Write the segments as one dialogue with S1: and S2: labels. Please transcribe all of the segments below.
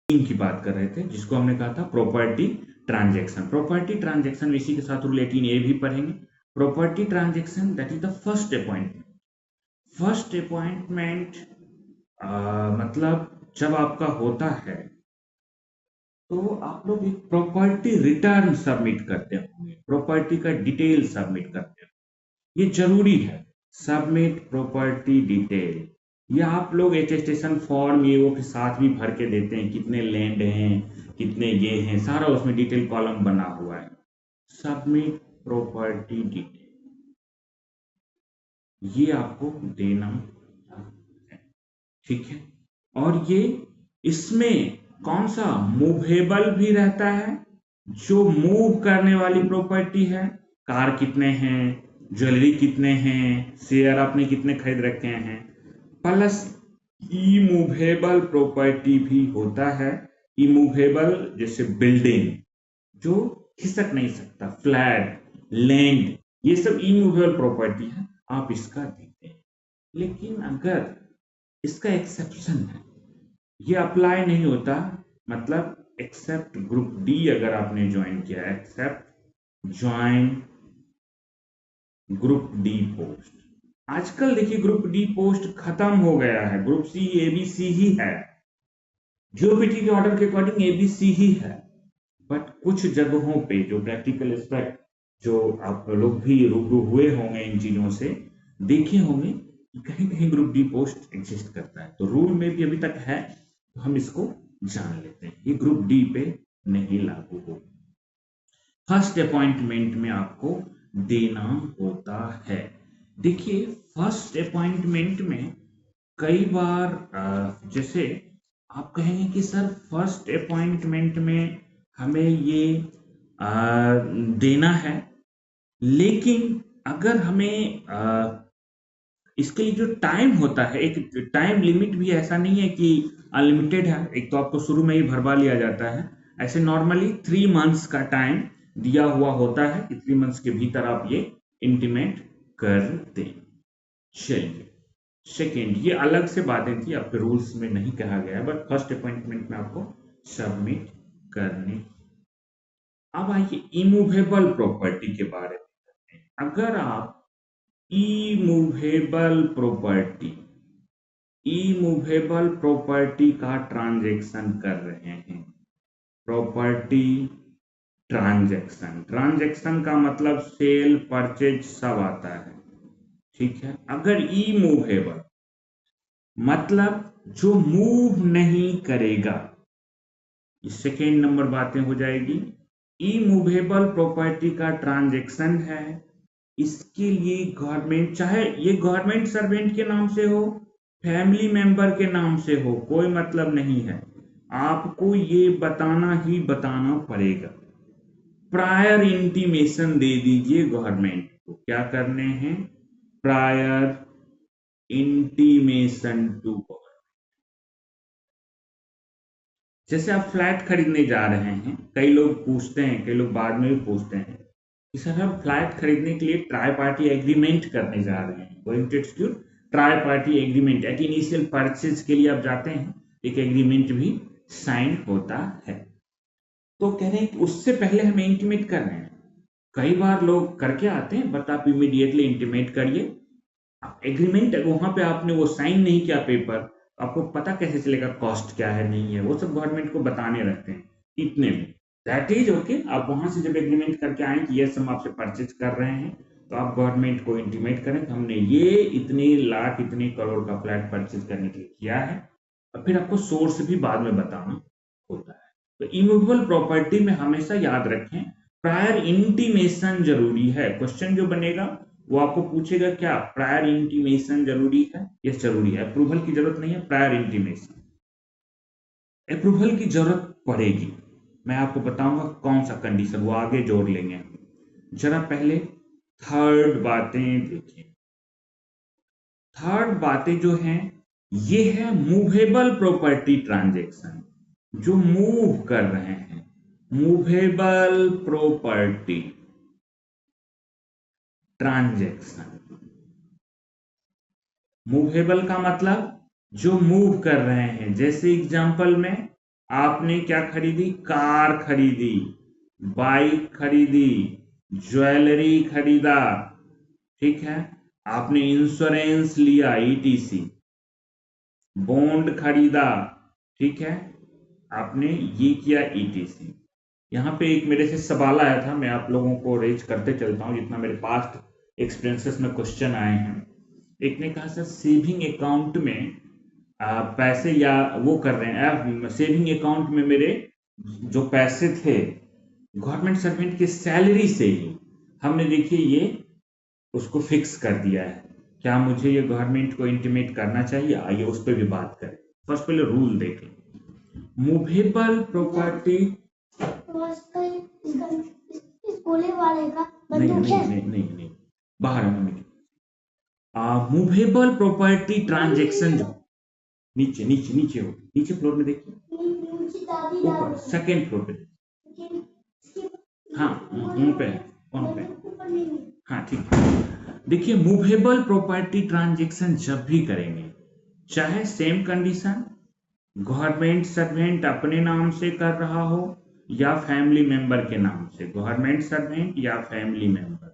S1: की बात कर रहे थे, जिसको हमने कहा था प्रॉपर्टी ट्रांजैक्शन। प्रॉपर्टी ट्रांजैक्शन इसी के साथ रूल 18A भी पढ़ेंगे। Property transaction that is the first appointment. First appointment मतलब जब आपका होता है तो आप लोग एक प्रॉपर्टी रिटर्न सबमिट करते होंगे, प्रॉपर्टी का डिटेल सबमिट करते हो, ये जरूरी है। सबमिट प्रॉपर्टी डिटेल, ये आप लोग अटेस्टेशन फॉर्म ये वो के साथ भी भर के देते हैं, कितने लैंड हैं, कितने ये हैं, सारा उसमें डिटेल कॉलम बना हुआ है। सबमिट प्रॉपर्टी डिटेल, ये आपको देना है, ठीक है। और ये इसमें कौन सा मूवेबल भी रहता है, जो मूव करने वाली प्रॉपर्टी है, कार कितने हैं, ज्वेलरी कितने हैं, शेयर आपने कितने खरीद रखे हैं, प्लस इमूवेबल प्रॉपर्टी भी होता है। इमूवेबल जैसे बिल्डिंग जो खिसक नहीं सकता, फ्लैट, लैंड, ये सब इमूवेबल प्रॉपर्टी है, आप इसका देते हैं। लेकिन अगर इसका एक्सेप्शन है, ये अप्लाई नहीं होता, मतलब एक्सेप्ट ग्रुप डी अगर आपने ज्वाइन किया, except join group D post. आजकल देखिए ग्रुप डी पोस्ट खत्म हो गया है, ग्रुप सी एबीसी ही है, जीओपीटी के ऑर्डर के अकॉर्डिंग एबीसी ही है। बट कुछ जगहों पे जो प्रैक्टिकल एस्पेक्ट, जो आप लोग भी रूबरू हुए होंगे इन चीजों से, देखे होंगे कि कहीं कहीं ग्रुप डी पोस्ट एग्जिस्ट करता है, तो रूल में भी अभी तक है, तो हम इसको जान लेते हैं। ये ग्रुप डी पे नहीं लागू हो। फर्स्ट अपॉइंटमेंट में आपको देना होता है। देखिए फर्स्ट अपॉइंटमेंट में कई बार जैसे आप कहेंगे कि सर फर्स्ट अपॉइंटमेंट में हमें ये देना है, लेकिन अगर हमें इसके लिए जो टाइम होता है, एक टाइम लिमिट भी ऐसा नहीं है कि अनलिमिटेड है, एक तो आपको शुरू में ही भरवा लिया जाता है, ऐसे नॉर्मली 3 मंथ्स का टाइम दिया हुआ होता है कि 3 मंथ्स के भीतर आप ये इंटीमेट कर दें। चलिए सेकेंड, ये अलग से बातें थी, आपके रूल्स में नहीं कहा गया है, बट फर्स्ट अपॉइंटमेंट में आपको सबमिट करने। अब आइए इमूवेबल प्रॉपर्टी के बारे में करते हैं। अगर आप इमूवेबल प्रॉपर्टी, इमूवेबल प्रॉपर्टी का ट्रांजैक्शन कर रहे हैं, प्रॉपर्टी ट्रांजैक्शन, ट्रांजैक्शन का मतलब सेल परचेज सब आता है, ठीक है। अगर इमूवेबल मतलब जो मूव नहीं करेगा, सेकेंड नंबर बातें हो जाएगी। इमूवेबल प्रॉपर्टी का ट्रांजैक्शन है, इसके लिए गवर्नमेंट, चाहे ये गवर्नमेंट सर्वेंट के नाम से हो, फैमिली मेंबर के नाम से हो, कोई मतलब नहीं है, आपको ये बताना ही बताना पड़ेगा। प्रायर इंटीमेशन दे दीजिए गवर्नमेंट को, क्या करने हैं, प्रायर इंटीमेशन टू गवर्नमेंट। जैसे आप फ्लैट खरीदने जा रहे हैं, कई लोग पूछते हैं, कई लोग बाद में भी पूछते हैं कि सर हम फ्लैट खरीदने के लिए ट्राई पार्टी एग्रीमेंट करने जा रहे हैं, going to execute tri party agreement, एक इनिशियल परचेज के लिए आप जाते हैं, एक एग्रीमेंट भी साइन होता है। तो कह रहे हैं कि उससे पहले हमें इंटीमेट कर रहे हैं। कई बार लोग करके आते हैं, बट आप इमीडिएटली इंटीमेट करिए। एग्रीमेंट वहां पे आपने वो साइन नहीं किया पेपर, आपको पता कैसे चलेगा कॉस्ट क्या है नहीं है, वो सब गवर्नमेंट को बताने रहते हैं इतने में, दैट इज ओके। आप वहां से जब एग्रीमेंट करके आए कि यस हम आपसे परचेज कर रहे हैं, तो आप गवर्नमेंट को इंटीमेट करें कि हमने ये इतने लाख इतने करोड़ का फ्लैट परचेज करने के लिए किया है, और फिर आपको सोर्स भी बाद में बताना होता है। तो इमूवेबल प्रॉपर्टी में हमेशा याद रखें प्रायर इंटीमेशन जरूरी है। क्वेश्चन जो बनेगा वो आपको पूछेगा क्या प्रायर इंटीमेशन जरूरी है, यस जरूरी है, अप्रूवल की जरूरत नहीं है, प्रायर इंटीमेशन। अप्रूवल की जरूरत पड़ेगी, मैं आपको बताऊंगा कौन सा कंडीशन, वो आगे जोड़ लेंगे। जरा पहले थर्ड बातें देखिए। थर्ड बातें जो हैं ये है मूवेबल प्रॉपर्टी ट्रांजैक्शन, जो मूव कर रहे हैं, मूवेबल प्रॉपर्टी ट्रांजैक्शन। मूवेबल का मतलब जो मूव कर रहे हैं, जैसे एग्जांपल में आपने क्या खरीदी? कार खरीदी, बाइक खरीदी, ज्वेलरी खरीदा, ठीक है, आपने इंश्योरेंस लिया ईटीसी, बॉन्ड खरीदा, ठीक है, आपने ये किया ईटीसी। यहाँ पे एक मेरे से सवाल आया था, मैं आप लोगों को रेज करते चलता हूँ जितना मेरे पास्ट एक्सपीरियंसेस में क्वेश्चन आए हैं। एक ने कहा सर सेविंग अकाउंट में पैसे या वो कर रहे हैं, सेविंग अकाउंट में मेरे जो पैसे थे गवर्नमेंट सर्वेंट की सैलरी से ही हमने देखिए ये उसको फिक्स कर दिया है, क्या मुझे ये गवर्नमेंट को इंटीमेट करना चाहिए? आइए उस पर भी बात करें। फर्स्ट पहले रूल देख लें। मूवेबल प्रॉपर्टी इस गोले वाले का बंदूक है। नहीं बाहर है मम्मी। मूवेबल प्रॉपर्टी ट्रांजैक्शन जो नीचे नीचे नीचे हो, नीचे फ्लोर में देखिए, ऊपर सेकेंड फ्लोर पे। हाँ वहाँ पे है, वहाँ पे। हाँ ठीक है। देखिए मूवेबल प्रॉपर्टी ट्रांजैक्शन जब भी करेंगे, चाहे सेम कंडीशन गवर्नमेंट सर्वेंट अपने नाम से कर रहा हो या फैमिली मेंबर के नाम से, गवर्नमेंट सर्वेंट या फैमिली मेंबर।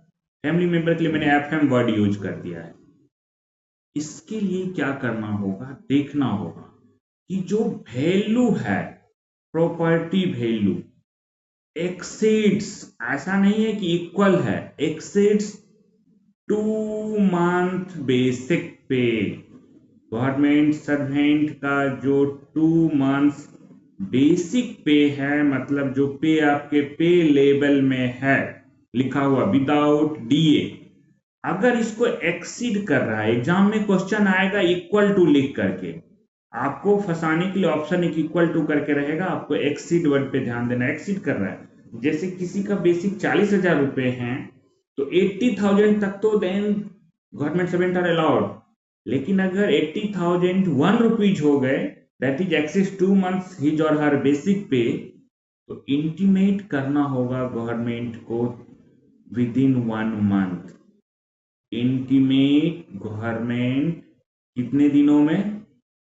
S1: फैमिली मेंबर के लिए मैंने एफएम वर्ड यूज कर दिया है। इसके लिए क्या करना होगा, देखना होगा कि जो वैल्यू है, प्रॉपर्टी वैल्यू एक्सीड्स, ऐसा नहीं है कि इक्वल है, एक्सीड्स 2 मंथ बेसिक पे। गवर्नमेंट सर्वेंट का जो 2 मंथ्स बेसिक पे है, मतलब जो पे आपके पे लेवल में है लिखा हुआ विदाउट डीए, अगर इसको एक्सीड कर रहा है, एग्जाम में क्वेश्चन आएगा इक्वल टू लिख करके, आपको फंसाने के लिए ऑप्शन एक इक्वल टू करके रहेगा, आपको एक्सीड वर्ड पे ध्यान देना। एक्सीड कर रहा है, जैसे किसी का बेसिक 40,000 रुपए हैं तो 80,000 तक तो then government servant are allowed, लेकिन अगर 80,001 रुपीज हो गए, that is excess 2 months his और हर बेसिक पे, तो इंटीमेट करना होगा गवर्नमेंट को with in 1 month. Intimate government कितने दिनों में?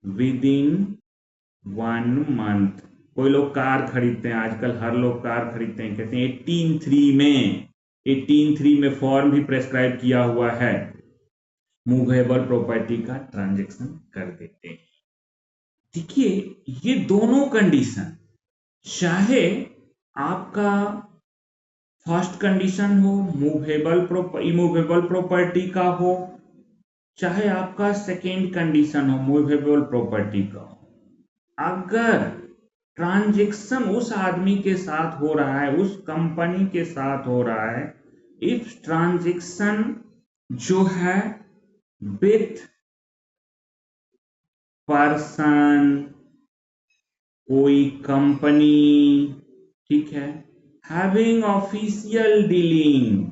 S1: With in 1 month. कोई लोग कार खरीदते हैं, आजकल हर लोग कार खरीदते हैं, कहते हैं 18(3) में, 18(3) में फॉर्म भी प्रेस्क्राइब किया हुआ है, मूवेबल प्रॉपर्टी का ट्रांजैक्शन कर देते हैं। देखिए ये दोनों कंडीशन, चाहे आपका फर्स्ट कंडीशन हो मूवेबल इमूवेबल प्रॉपर्टी का हो, चाहे आपका सेकेंड कंडीशन हो मूवेबल प्रॉपर्टी का हो, अगर ट्रांजैक्शन उस आदमी के साथ हो रहा है, उस कंपनी के साथ हो रहा है, इफ ट्रांजैक्शन जो है विथ पर्सन, कोई कंपनी, ठीक है, हैविंग ऑफिशियल डीलिंग,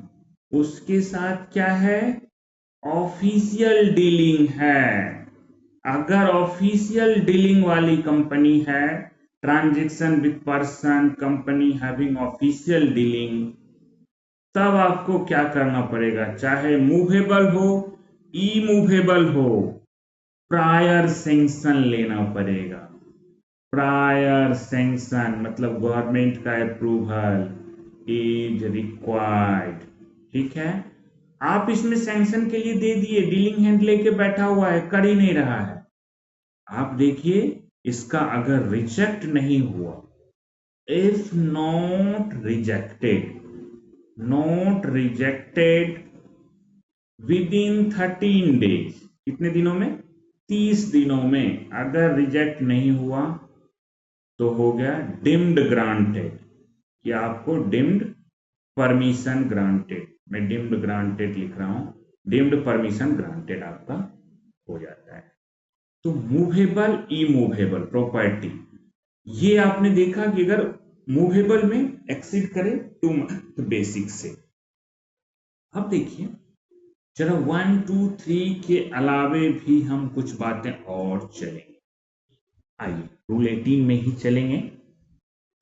S1: उसके साथ क्या है? ऑफिशियल डीलिंग है। अगर ऑफिशियल डीलिंग वाली कंपनी है, transaction with person, company having official dealing, तब आपको क्या करना पड़ेगा, चाहे मूवेबल हो इमूवेबल हो, प्रायर सैंक्शन लेना पड़ेगा। प्रायर सैंक्शन मतलब गवर्नमेंट का अप्रूवल इज रिक्वायर्ड, ठीक है। आप इसमें सैंक्शन के लिए दे दिए, डीलिंग हैंड लेके बैठा हुआ है, कर ही नहीं रहा है। आप देखिए इसका अगर रिजेक्ट नहीं हुआ, if not rejected with in 13 days, कितने दिनों में? 30 दिनों में अगर रिजेक्ट नहीं हुआ तो हो गया डिम्ड ग्रांटेड, कि आपको डिम्ड परमिशन ग्रांटेड, मैं डिम्ड ग्रांटेड लिख रहा हूं, डिम्ड परमिशन ग्रांटेड आपका हो जाता है। तो मूवेबल इमूवेबल प्रॉपर्टी, ये आपने देखा कि अगर मूवेबल में एक्सीड करे 2 मंथ बेसिक से। अब देखिए जरा 1 2 3 के अलावे भी हम कुछ बातें और चलेंगे। आइए रूल 18 में ही चलेंगे,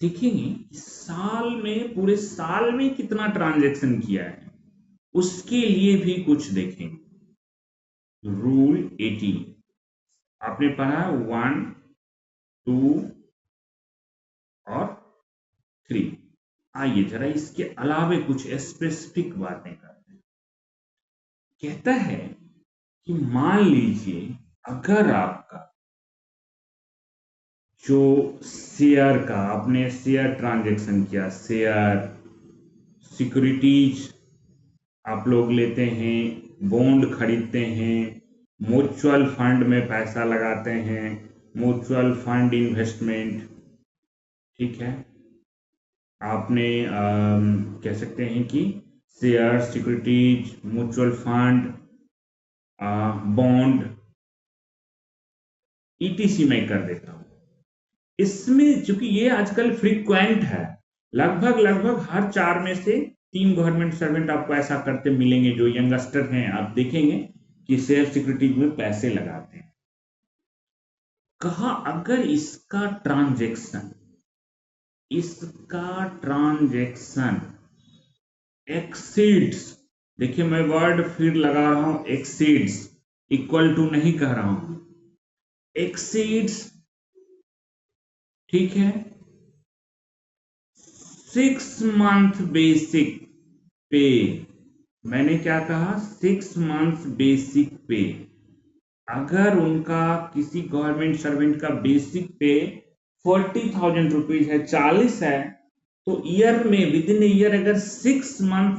S1: देखेंगे साल में, पूरे साल में कितना ट्रांजैक्शन किया है, उसके लिए भी कुछ देखेंगे। रूल 18 आपने पढ़ा 1 2 3। आइए जरा इसके अलावे कुछ स्पेसिफिक बातें करते हैं। कहता है कि मान लीजिए अगर आपका जो शेयर का आपने शेयर ट्रांजैक्शन किया, शेयर सिक्योरिटीज आप लोग लेते हैं, बॉन्ड खरीदते हैं, म्यूचुअल फंड में पैसा लगाते हैं, म्यूचुअल फंड इन्वेस्टमेंट, ठीक है। आपने कह सकते हैं कि share securities mutual fund bond etc में कर देता हूं। इसमें चूंकि ये आजकल फ्रीक्वेंट है, लगभग लगभग हर 4 में से 3 गवर्नमेंट सर्वेंट आपको ऐसा करते मिलेंगे जो यंगस्टर हैं, आप देखेंगे कि शेयर सिक्योरिटीज में पैसे लगाते हैं। कहा अगर इसका ट्रांजैक्शन एक्सीड्स, देखिए मैं वर्ड फिर लगा रहा हूं, एक्सीड्स, इक्वल टू नहीं कह रहा हूं, एक्सीड्स, ठीक है, 6 मंथ बेसिक पे। मैंने क्या कहा? 6 मंथ बेसिक पे। अगर उनका किसी गवर्नमेंट सर्वेंट का बेसिक पे 40,000 रुपीज है, 40 है, तो ईयर में विद इन ईयर अगर 6 मंथ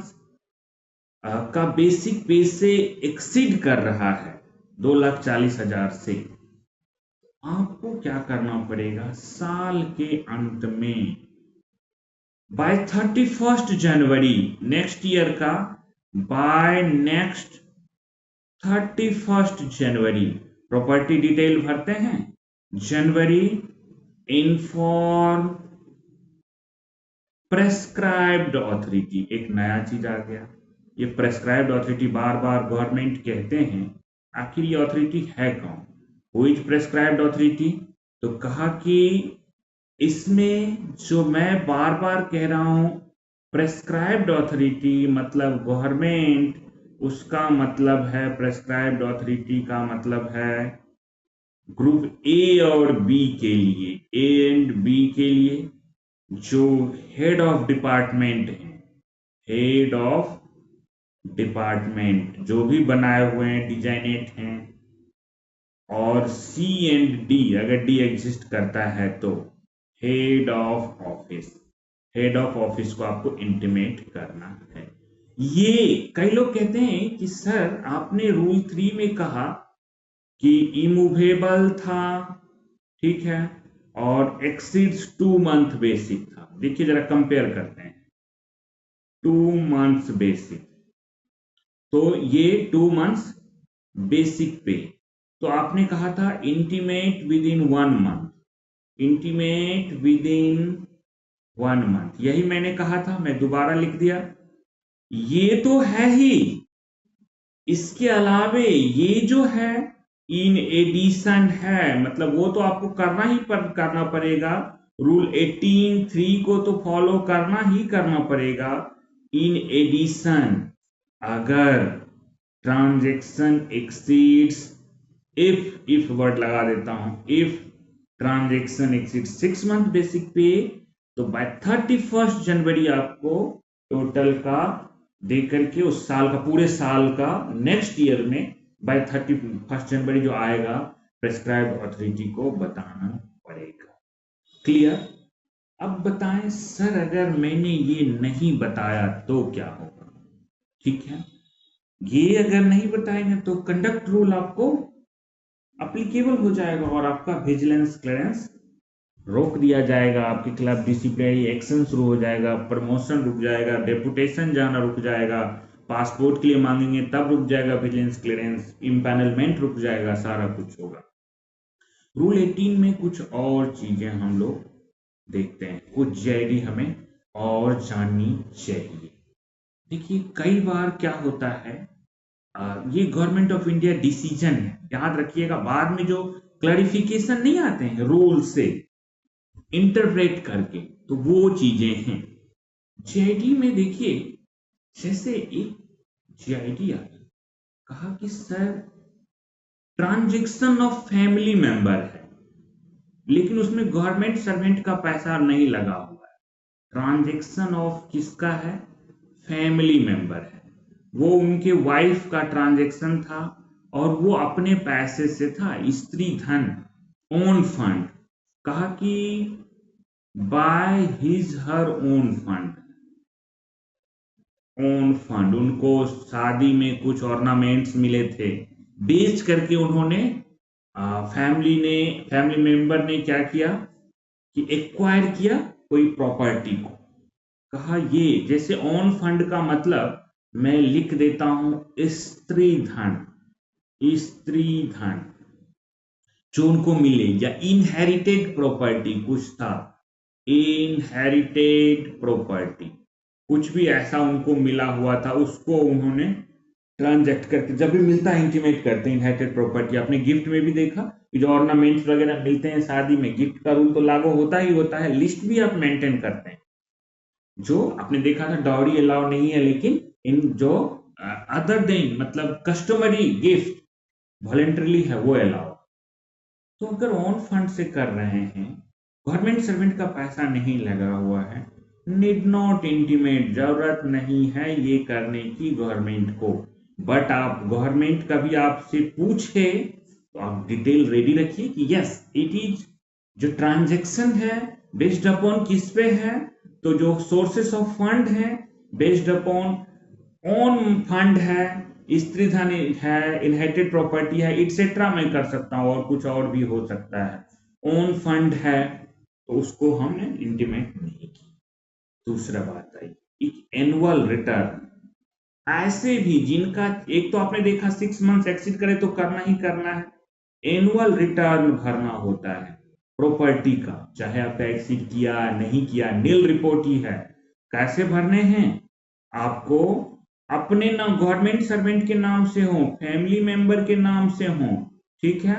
S1: का बेसिक पे से एक्सीड कर रहा है 2,40,000 से, आपको क्या करना पड़ेगा? साल के अंत में बाय 31 जनवरी नेक्स्ट ईयर का, बाय नेक्स्ट 31 जनवरी प्रॉपर्टी डिटेल भरते हैं, जनवरी, इनफॉर्म प्रेस्क्राइब्ड ऑथोरिटी। एक नया चीज आ गया, ये प्रेस्क्राइब्ड ऑथोरिटी बार बार गवर्नमेंट कहते हैं, आखिर ये ऑथोरिटी है कौन? Who is prescribed authority? तो कहा कि इसमें जो मैं बार बार कह रहा हूं, प्रेस्क्राइब्ड ऑथोरिटी मतलब गवर्नमेंट, उसका मतलब है, प्रेस्क्राइब्ड ऑथोरिटी का मतलब है ग्रुप ए और बी के लिए, ए एंड बी के लिए जो हेड ऑफ डिपार्टमेंट है, हेड ऑफ डिपार्टमेंट जो भी बनाए हुए हैं, डिजाइनेट हैं, और सी एंड डी अगर डी एग्जिस्ट करता है तो head of office, head of office को आपको इंटीमेट करना है। ये कई लोग कहते हैं कि सर आपने रूल 3 में कहा कि इमूवेबल था, ठीक है, और एक्सीड्स 2 मंथ बेसिक था। देखिए जरा कंपेयर करते हैं, 2 मंथ्स बेसिक, तो ये 2 मंथ्स बेसिक पे, तो आपने कहा था intimate with in 1 month, intimate with in 1 month, यही मैंने कहा था, मैं दोबारा लिख दिया। ये तो है ही, इसके अलावे ये जो है इन एडिशन है, मतलब वो तो आपको करना पड़ेगा, रूल 18(3) को तो फॉलो करना पड़ेगा। इन एडिशन अगर ट्रांजैक्शन एक्सीड्स, इफ वर्ड लगा देता हूं, if transaction exceeds 6 month basic पे, तो बाय 31 जनवरी आपको टोटल का दे करके उस साल का, पूरे साल का नेक्स्ट ईयर में बाय 31 जनवरी जो आएगा प्रेस्क्राइब्ड ऑथोरिटी को बताना पड़ेगा। क्लियर? अब बताएं सर अगर मैंने ये नहीं बताया तो क्या होगा? ठीक है, ये अगर नहीं बताएंगे तो कंडक्ट रूल आपको अप्लीकेबल हो जाएगा और आपका विजिलेंस क्लियरेंस रोक दिया जाएगा, आपके खिलाफ डिसिप्लिनरी एक्शन शुरू हो जाएगा, प्रमोशन रुक जाएगा, डेपुटेशन जाना रुक जाएगा, पासपोर्ट के लिए मांगेंगे तब रुक जाएगा विजिलेंस क्लियरेंस, इम्पैनलमेंट रुक जाएगा, सारा कुछ होगा। रूल 18 में कुछ और चीजें हम लोग देखते हैं, कुछ जीआईडी हमें और जाननी चाहिए। देखिए कई बार क्या होता है, ये गवर्नमेंट ऑफ इंडिया डिसीजन है, याद रखिएगा, बाद में जो क्लैरिफिकेशन नहीं आते हैं रूल से इंटरप्रेट करके, तो वो चीजें हैं। जीआईडी में देखिए, जैसे एक जीआईडी आई, कहा कि sir transaction of family member है, लेकिन उसमें गवर्नमेंट सर्वेंट का पैसा नहीं लगा हुआ है, ट्रांजेक्शन ऑफ किसका है? फैमिली मेंबर है, वो उनके वाइफ का ट्रांजेक्शन था और वो अपने पैसे से था, स्त्री धन, ओन फंड, कहा कि by his her own fund, own fund, उनको शादी में कुछ ऑर्नामेंट्स मिले थे, बेच करके उन्होंने फैमिली मेंबर ने क्या किया कि एक्वायर किया कोई प्रॉपर्टी को। कहा ये जैसे ऑन फंड का मतलब मैं लिख देता हूं स्त्री धन, स्त्री धन जो उनको मिले, या इनहेरिटेड प्रॉपर्टी कुछ था, इनहेरिटेड प्रॉपर्टी कुछ भी ऐसा उनको मिला हुआ था, उसको उन्होंने ट्रांजैक्ट करके, जब भी मिलता है इंटीमेट करते हैं इनहेरिटेड प्रॉपर्टी। आपने गिफ्ट में भी देखा कि जो ऑर्नामेंट्स वगैरह मिलते हैं शादी में, गिफ्ट का रूल तो लागू होता ही होता है, लिस्ट भी आप मेंटेन करते हैं। जो आपने देखा था डाउरी अलाउ नहीं है, लेकिन इन जो अदर देन मतलब कस्टमरी गिफ्ट वॉलेंटरली है वो अलाउ। तो अगर ऑन फंड से कर रहे हैं, गवर्नमेंट सर्वेंट का पैसा नहीं लगा हुआ है, नीड नॉट इंटीमेट, जरूरत नहीं है ये करने की गवर्नमेंट को। बट आप गवर्नमेंट कभी आपसे पूछे तो आप डिटेल रेडी रखिए कि यस इट इज, जो ट्रांजेक्शन है बेस्ड अपॉन किस पे है, तो जो सोर्सेस ऑफ फंड है बेस्ड अपॉन ओन फंड है, स्त्री धन है, इनहेरिटेड प्रॉपर्टी है, इटसेट्रा मैं कर सकता हूं, और कुछ और भी हो सकता है। ओन फंड है तो उसको हमने इंटीमेट नहीं की। दूसरा बात आई एक एनुअल रिटर्न, ऐसे भी जिनका एक तो आपने देखा 6 मंथ्स एक्सीड करे तो करना ही करना है, एनुअल रिटर्न भरना होता है प्रॉपर्टी का, चाहे आपका एक्सीड किया नहीं किया, नील रिपोर्ट ही है। कैसे भरने हैं? आपको अपने नाम, गवर्नमेंट सर्वेंट के नाम से हो, फैमिली मेंबर के नाम से हो, ठीक है,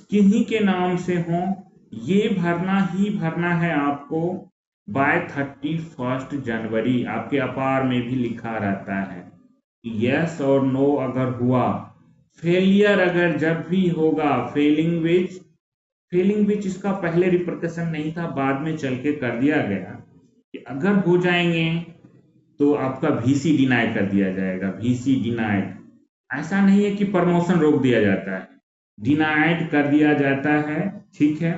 S1: किन्हीं के नाम से हो, ये भरना ही भरना है आपको बाय 31 जनवरी। आपके अपार में भी लिखा रहता है यस और नो अगर हुआ, फेलियर अगर जब भी होगा, फेलिंग विच इसका पहले रिप्रकशन नहीं था, बाद में चल के कर दिया गया कि अगर हो जाएंगे तो आपका वीसी डिनाई कर दिया जाएगा, वीसी डिनाइड। ऐसा नहीं है कि प्रमोशन रोक दिया जाता है, डिनाइड कर दिया जाता है, ठीक है,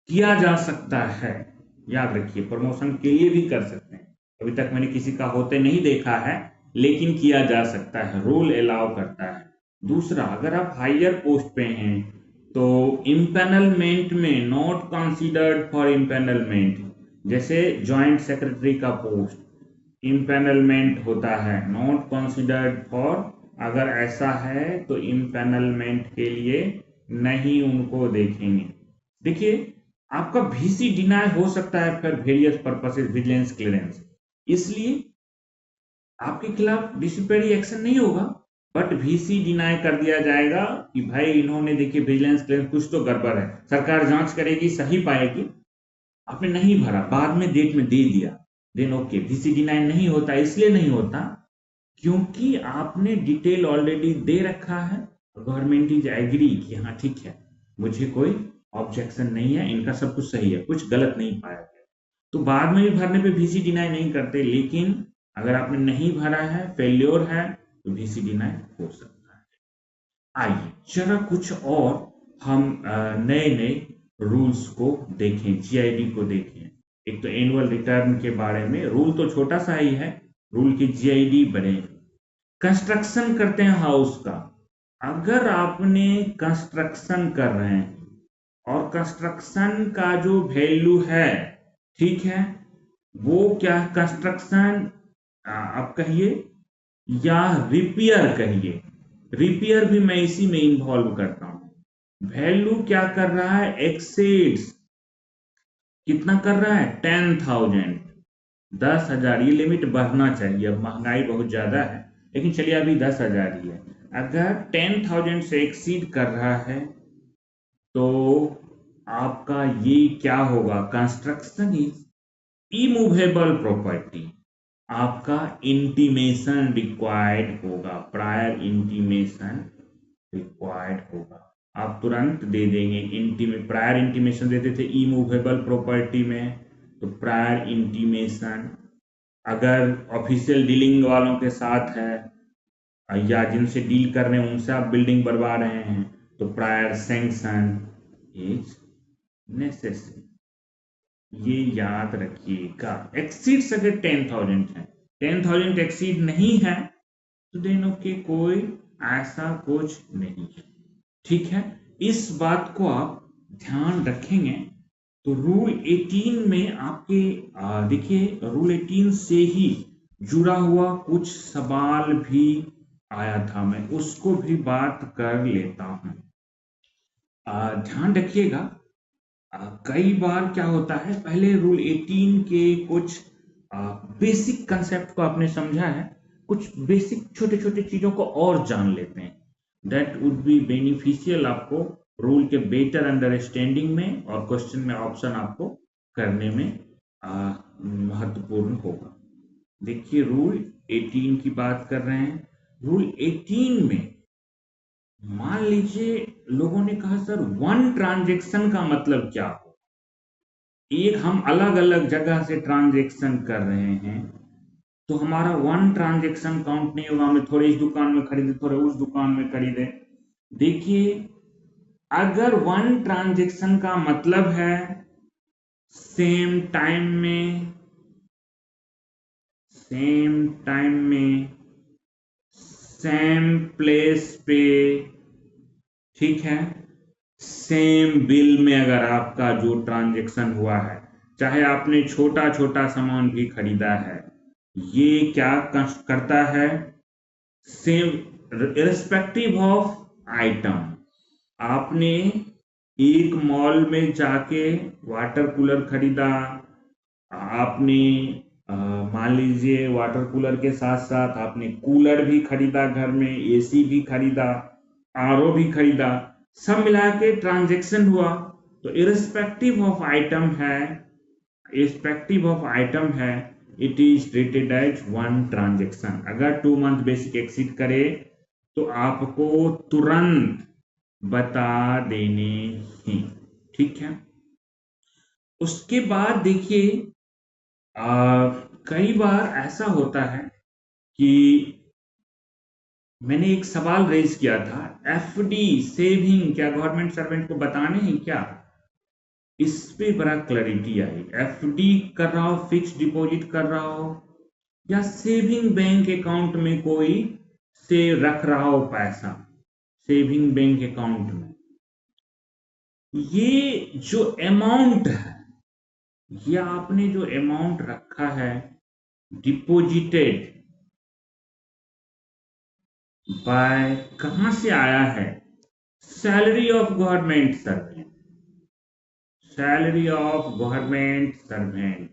S1: किया जा सकता है, याद रखिए प्रमोशन के लिए भी कर सकते हैं, अभी तक मैंने किसी का होते नहीं देखा है, लेकिन किया जा सकता है, रूल अलाउ करता है। दूसरा, अगर आप हायर पोस्ट पे हैं तो इम्पेनलमेंट में नॉट कंसीडर्ड फॉर इम्पेनलमेंट, जैसे जॉइंट सेक्रेटरी का पोस्ट इम्पेनलमेंट होता है, नॉट कंसीडर्ड फॉर, अगर ऐसा है तो इम्पेनलमेंट के लिए नहीं उनको देखेंगे। देखिए आपका वीसी डिनाई हो सकता है for various purposes, vigilance clearance, इसलिए आपके खिलाफ डिसिप्लिनरी एक्शन नहीं होगा, बट वीसी डिनाई कर दिया जाएगा कि भाई इन्होंने देखिए विजिलेंस क्लियरेंस कुछ तो गड़बड़ है, सरकार जांच करेगी, सही पाएगी, आपने नहीं भरा, बाद में डेट में दे दिया, देन ओके, वीसी डिनाई नहीं होता। इसलिए नहीं होता क्योंकि आपने डिटेल ऑलरेडी दे रखा है, गवर्नमेंट इज एग्री कि हाँ ठीक है, मुझे कोई ऑब्जेक्शन नहीं है, इनका सब कुछ सही है, कुछ गलत नहीं पाया गया, तो बाद में भी भरने पे वीसी डिनाई नहीं करते। लेकिन अगर आपने नहीं भरा है, फेल्योर है, तो वीसी डिनाई हो सकता है। आइए जरा कुछ और हम नए नए रूल्स को देखें, जीआईडी को देखें। एक तो एनुअल रिटर्न के बारे में रूल तो छोटा सा ही है, रूल की जीआईडी बड़े। कंस्ट्रक्शन करते हैं हाउस का, अगर आपने कंस्ट्रक्शन कर रहे हैं और कंस्ट्रक्शन का जो वैल्यू है, ठीक है, वो क्या कंस्ट्रक्शन आप कहिए या रिपेयर कहिए, रिपेयर भी मैं इसी में इन्वॉल्व करता हूं। वैल्यू क्या कर रहा है? एक्सीड्स, कितना कर रहा है? 10,000, 10,000। ये लिमिट बढ़ना चाहिए, अब महंगाई बहुत ज्यादा है, लेकिन चलिए अभी 10,000 ही है। अगर 10,000 से एक्सीड कर रहा है तो आपका ये क्या होगा? कंस्ट्रक्शन इज इमूवेबल प्रॉपर्टी, आपका इंटीमेशन रिक्वायर्ड होगा, प्रायर इंटीमेशन रिक्वायर्ड होगा। आप तुरंत दे देंगे, प्रायर इंटीमेशन देते थे इमूवेबल प्रॉपर्टी में, तो प्रायर इंटीमेशन, अगर ऑफिशियल डीलिंग वालों के साथ है या जिनसे डील कर रहे हैं उनसे आप बिल्डिंग बनवा रहे हैं तो प्रायर सैंक्शन इज नेसेसरी। ये याद रखिएगा। एक्सीड्स अगर 10,000 है, 10,000 एक्सीड नहीं है तो देन ओके, कोई ऐसा कुछ नहीं है। ठीक है, इस बात को आप ध्यान रखेंगे तो रूल 18 में आपके देखिए रूल 18 से ही जुड़ा हुआ कुछ सवाल भी आया था, मैं उसको भी बात कर लेता हूं। ध्यान रखिएगा, कई बार क्या होता है, पहले रूल 18 के कुछ बेसिक कंसेप्ट को आपने समझा है, कुछ बेसिक छोटे छोटे चीजों को और जान लेते हैं। दैट वुड बी बेनिफिशियल आपको रूल के बेटर अंडरस्टैंडिंग में और क्वेश्चन में ऑप्शन आपको करने में महत्वपूर्ण होगा। देखिए रूल 18 की बात कर रहे हैं। रूल 18 में मान लीजिए लोगों ने कहा सर वन ट्रांजैक्शन का मतलब क्या हो, एक हम अलग अलग जगह से ट्रांजैक्शन कर रहे हैं तो हमारा वन ट्रांजैक्शन काउंट नहीं होगा, हमें थोड़े इस दुकान में खरीदे थोड़े उस दुकान में खरीदे। देखिए अगर वन ट्रांजैक्शन का मतलब है सेम टाइम में सेम प्लेस पे, ठीक है, सेम बिल में अगर आपका जो ट्रांजैक्शन हुआ है, चाहे आपने छोटा छोटा सामान भी खरीदा है, ये क्या करता है, सेम इरेस्पेक्टिव ऑफ आइटम। आपने एक मॉल में जाके वाटर कूलर खरीदा, आपने मान लीजिए वाटर कूलर के साथ साथ आपने कूलर भी खरीदा, घर में एसी भी खरीदा, आरओ भी खरीदा, सब मिला के ट्रांजेक्शन हुआ तो इरेस्पेक्टिव ऑफ आइटम है it is treated as one transaction. अगर 2 मंथ बेसिक एक्सीड करे तो आपको तुरंत बता देने ही। ठीक है, उसके बाद देखिए कई बार ऐसा होता है कि मैंने एक सवाल रेज किया था, एफडी सेविंग क्या गवर्नमेंट सर्वेंट को बताने हैं क्या, इस पे बड़ा क्लैरिटी आई। एफडी कर रहा हो, फिक्स डिपॉजिट कर रहा हो या सेविंग बैंक अकाउंट में कोई से रख रहा हो पैसा, सेविंग बैंक अकाउंट में, ये जो अमाउंट है, ये आपने जो अमाउंट रखा है डिपॉजिटेड बाय, कहां से आया है, salary of government servant, salary of government servant.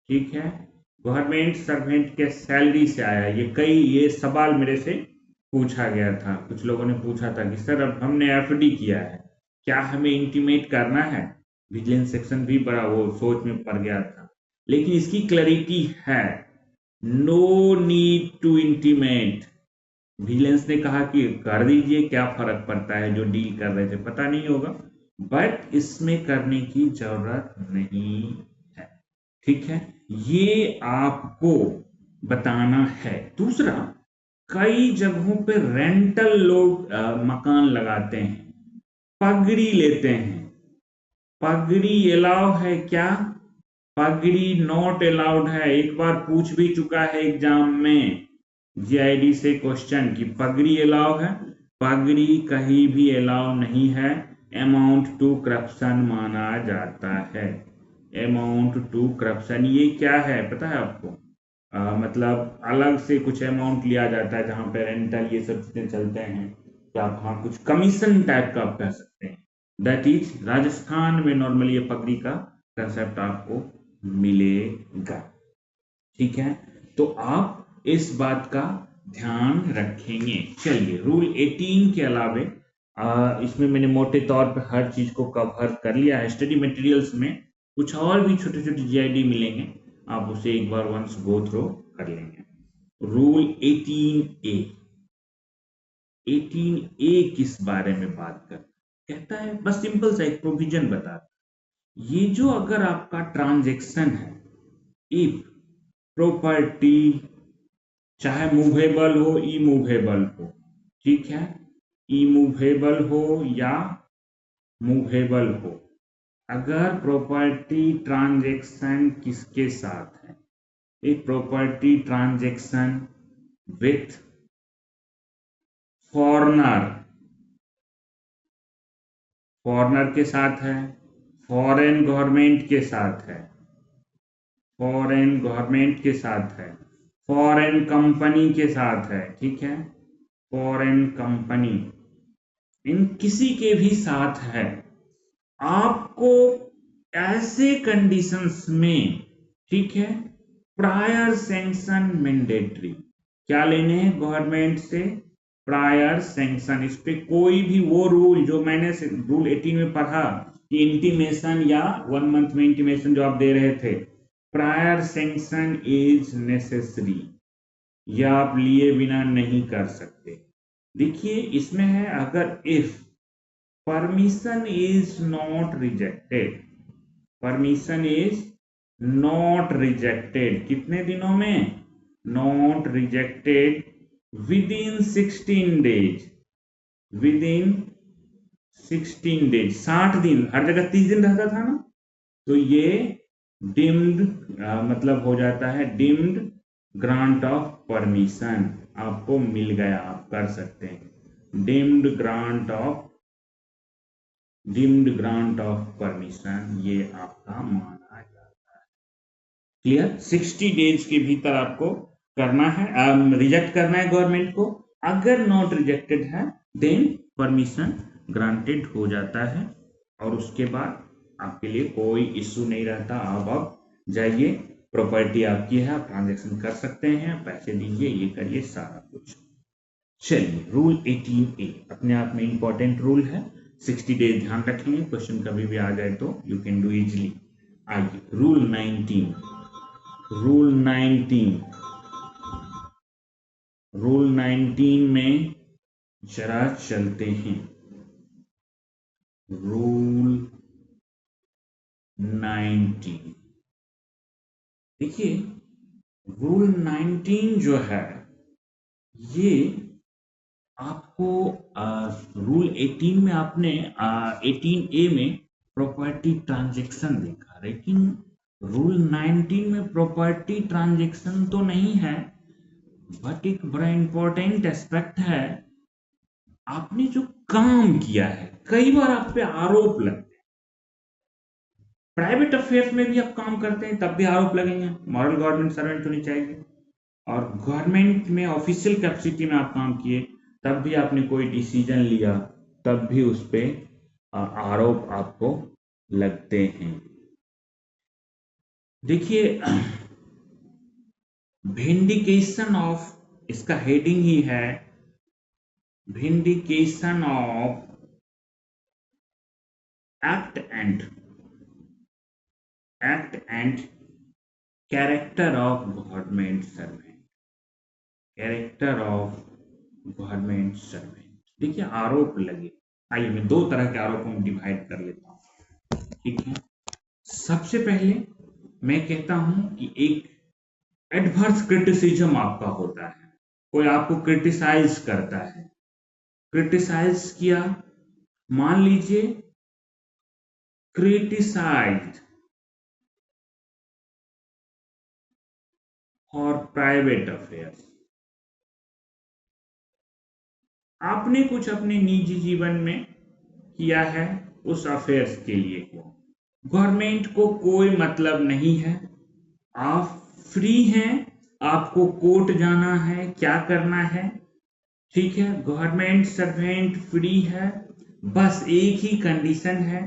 S1: ठीक है, गवर्नमेंट सर्वेंट के सैलरी से आया। ये सवाल मेरे से पूछा गया था, कुछ लोगों ने पूछा था कि सर अब हमने एफडी किया है, क्या हमें इंटीमेट करना है, विजिलेंस सेक्शन भी बड़ा वो सोच में पड़ गया था। लेकिन इसकी क्लैरिटी है, no need to intimate. Vigilance ने कहा कि कर दीजिए, क्या फर्क पड़ता है, जो डील कर रहे थे पता नहीं होगा, बट इसमें करने की जरूरत नहीं है। ठीक है, ये आपको बताना है। दूसरा, कई जगहों पे रेंटल लोग मकान लगाते हैं, पगड़ी लेते हैं, पगड़ी अलाउ है क्या, पगड़ी नॉट अलाउड है। एक बार पूछ भी चुका है एग्जाम में जीआईडी से क्वेश्चन कि पगड़ी अलाउ है, पगड़ी कहीं भी अलाउ नहीं है, अमाउंट टू करप्शन माना जाता है। अमाउंट टू करप्शन ये क्या है पता है आपको, मतलब अलग से कुछ अमाउंट लिया जाता है जहां पे रेंटल ये सब चीजें चलते हैं, तो आप हाँ कुछ कमीशन टाइप का आप कह सकते हैं। दैट इज राजस्थान में नॉर्मली ये पगड़ी का कंसेप्ट आपको मिलेगा। ठीक है, तो आप इस बात का ध्यान रखेंगे। चलिए रूल 18 के अलावे इसमें मैंने मोटे तौर पर हर चीज को कवर कर लिया है। स्टडी मटेरियल्स में कुछ और भी छोटे छोटे जीआईडी मिलेंगे, आप उसे एक बार वंस गो थ्रू कर लेंगे। रूल 18A, 18A किस बारे में बात कर कहता है, बस सिंपल सा एक प्रोविजन बता, ये जो अगर आपका ट्रांजैक्शन है, इफ प्रॉपर्टी चाहे मूवेबल हो इमूवेबल हो, ठीक है, इमूवेबल हो या मूवेबल हो, अगर प्रॉपर्टी ट्रांजैक्शन किसके साथ है, एक property transaction with foreigner, foreigner के साथ है, फॉरेन गवर्नमेंट के साथ है, फॉरेन गवर्नमेंट के साथ है, फॉरेन कंपनी के साथ है, ठीक है, फॉरेन कंपनी, इन किसी के भी साथ है, आपको ऐसे कंडीशंस में, ठीक है, प्रायर सैंक्शन मैंडेटरी, क्या लेने हैं गवर्नमेंट से, प्रायर सैंक्शन, इस पे कोई भी वो रूल जो मैंने रूल 18 में पढ़ा कि इंटीमेशन या 1 मंथ में इंटीमेशन जो आप दे रहे थे, प्रायर सैंक्शन इज नेसेसरी, या आप लिए बिना नहीं कर सकते। देखिए इसमें है, अगर if permission is not rejected, permission is not rejected, कितने दिनों में, not rejected with in 16 days, with in 16 days, 60 दिन, हर जगह 30 दिन रहता था ना, तो ये डिम्ड मतलब हो जाता है डिम्ड ग्रांट ऑफ परमिशन, आपको मिल गया, आप कर सकते हैं, डिम्ड ग्रांट ऑफ परमिशन, ये आपका माना जाता है। क्लियर, 60 डेज के भीतर आपको करना है, रिजेक्ट करना है गवर्नमेंट को, अगर नॉट रिजेक्टेड है देन परमिशन ग्रांटेड हो जाता है, और उसके बाद आपके लिए कोई इश्यू नहीं रहता, आप जाइए, प्रॉपर्टी आपकी है, आप ट्रांजैक्शन कर सकते हैं, पैसे दीजिए, ये करिए, सारा कुछ। चलिए रूल 18A अपने आप में इंपॉर्टेंट रूल है, 60 डेज ध्यान रखेंगे, क्वेश्चन कभी भी आ जाए तो यू कैन डू इजिली। आइए रूल 19, रूल 19 में जरा चलते हैं, रूल 19, देखिए रूल 19 जो है ये आपको रूल 18 में आपने 18A में प्रॉपर्टी ट्रांजैक्शन देखा, लेकिन रूल 19 में प्रॉपर्टी ट्रांजैक्शन तो नहीं है, बट एक बड़ा इंपॉर्टेंट एस्पेक्ट है, आपने जो काम किया है, कई बार आप पे आरोप लगते हैं, प्राइवेट अफेयर्स में भी आप काम करते हैं तब भी आरोप लगेंगे, मॉरल गवर्नमेंट सर्वेंट होनी चाहिए, और गवर्नमेंट में ऑफिशियल कैपेसिटी में आप काम किए तब भी आपने कोई डिसीजन लिया तब भी उस पर आरोप आपको लगते हैं। देखिए विंडिकेशन ऑफ, इसका हेडिंग ही है vindication of act and character of government servant, character of government servant. देखिए आरोप लगे, आइए मैं दो तरह के आरोपों में डिवाइड कर लेता हूं, ठीक है। सबसे पहले मैं कहता हूं कि एक एडवर्स क्रिटिसिज्म आपका होता है, कोई आपको क्रिटिसाइज करता है, क्रिटिसाइज किया, मान लीजिए क्रिटिसाइज्ड फॉर प्राइवेट अफेयर्स, आपने कुछ अपने निजी जीवन में किया है, उस अफेयर्स के लिए गवर्नमेंट को कोई मतलब नहीं है, आप फ्री हैं, आपको कोर्ट जाना है, क्या करना है, ठीक है, गवर्नमेंट सर्वेंट फ्री है, बस एक ही कंडीशन है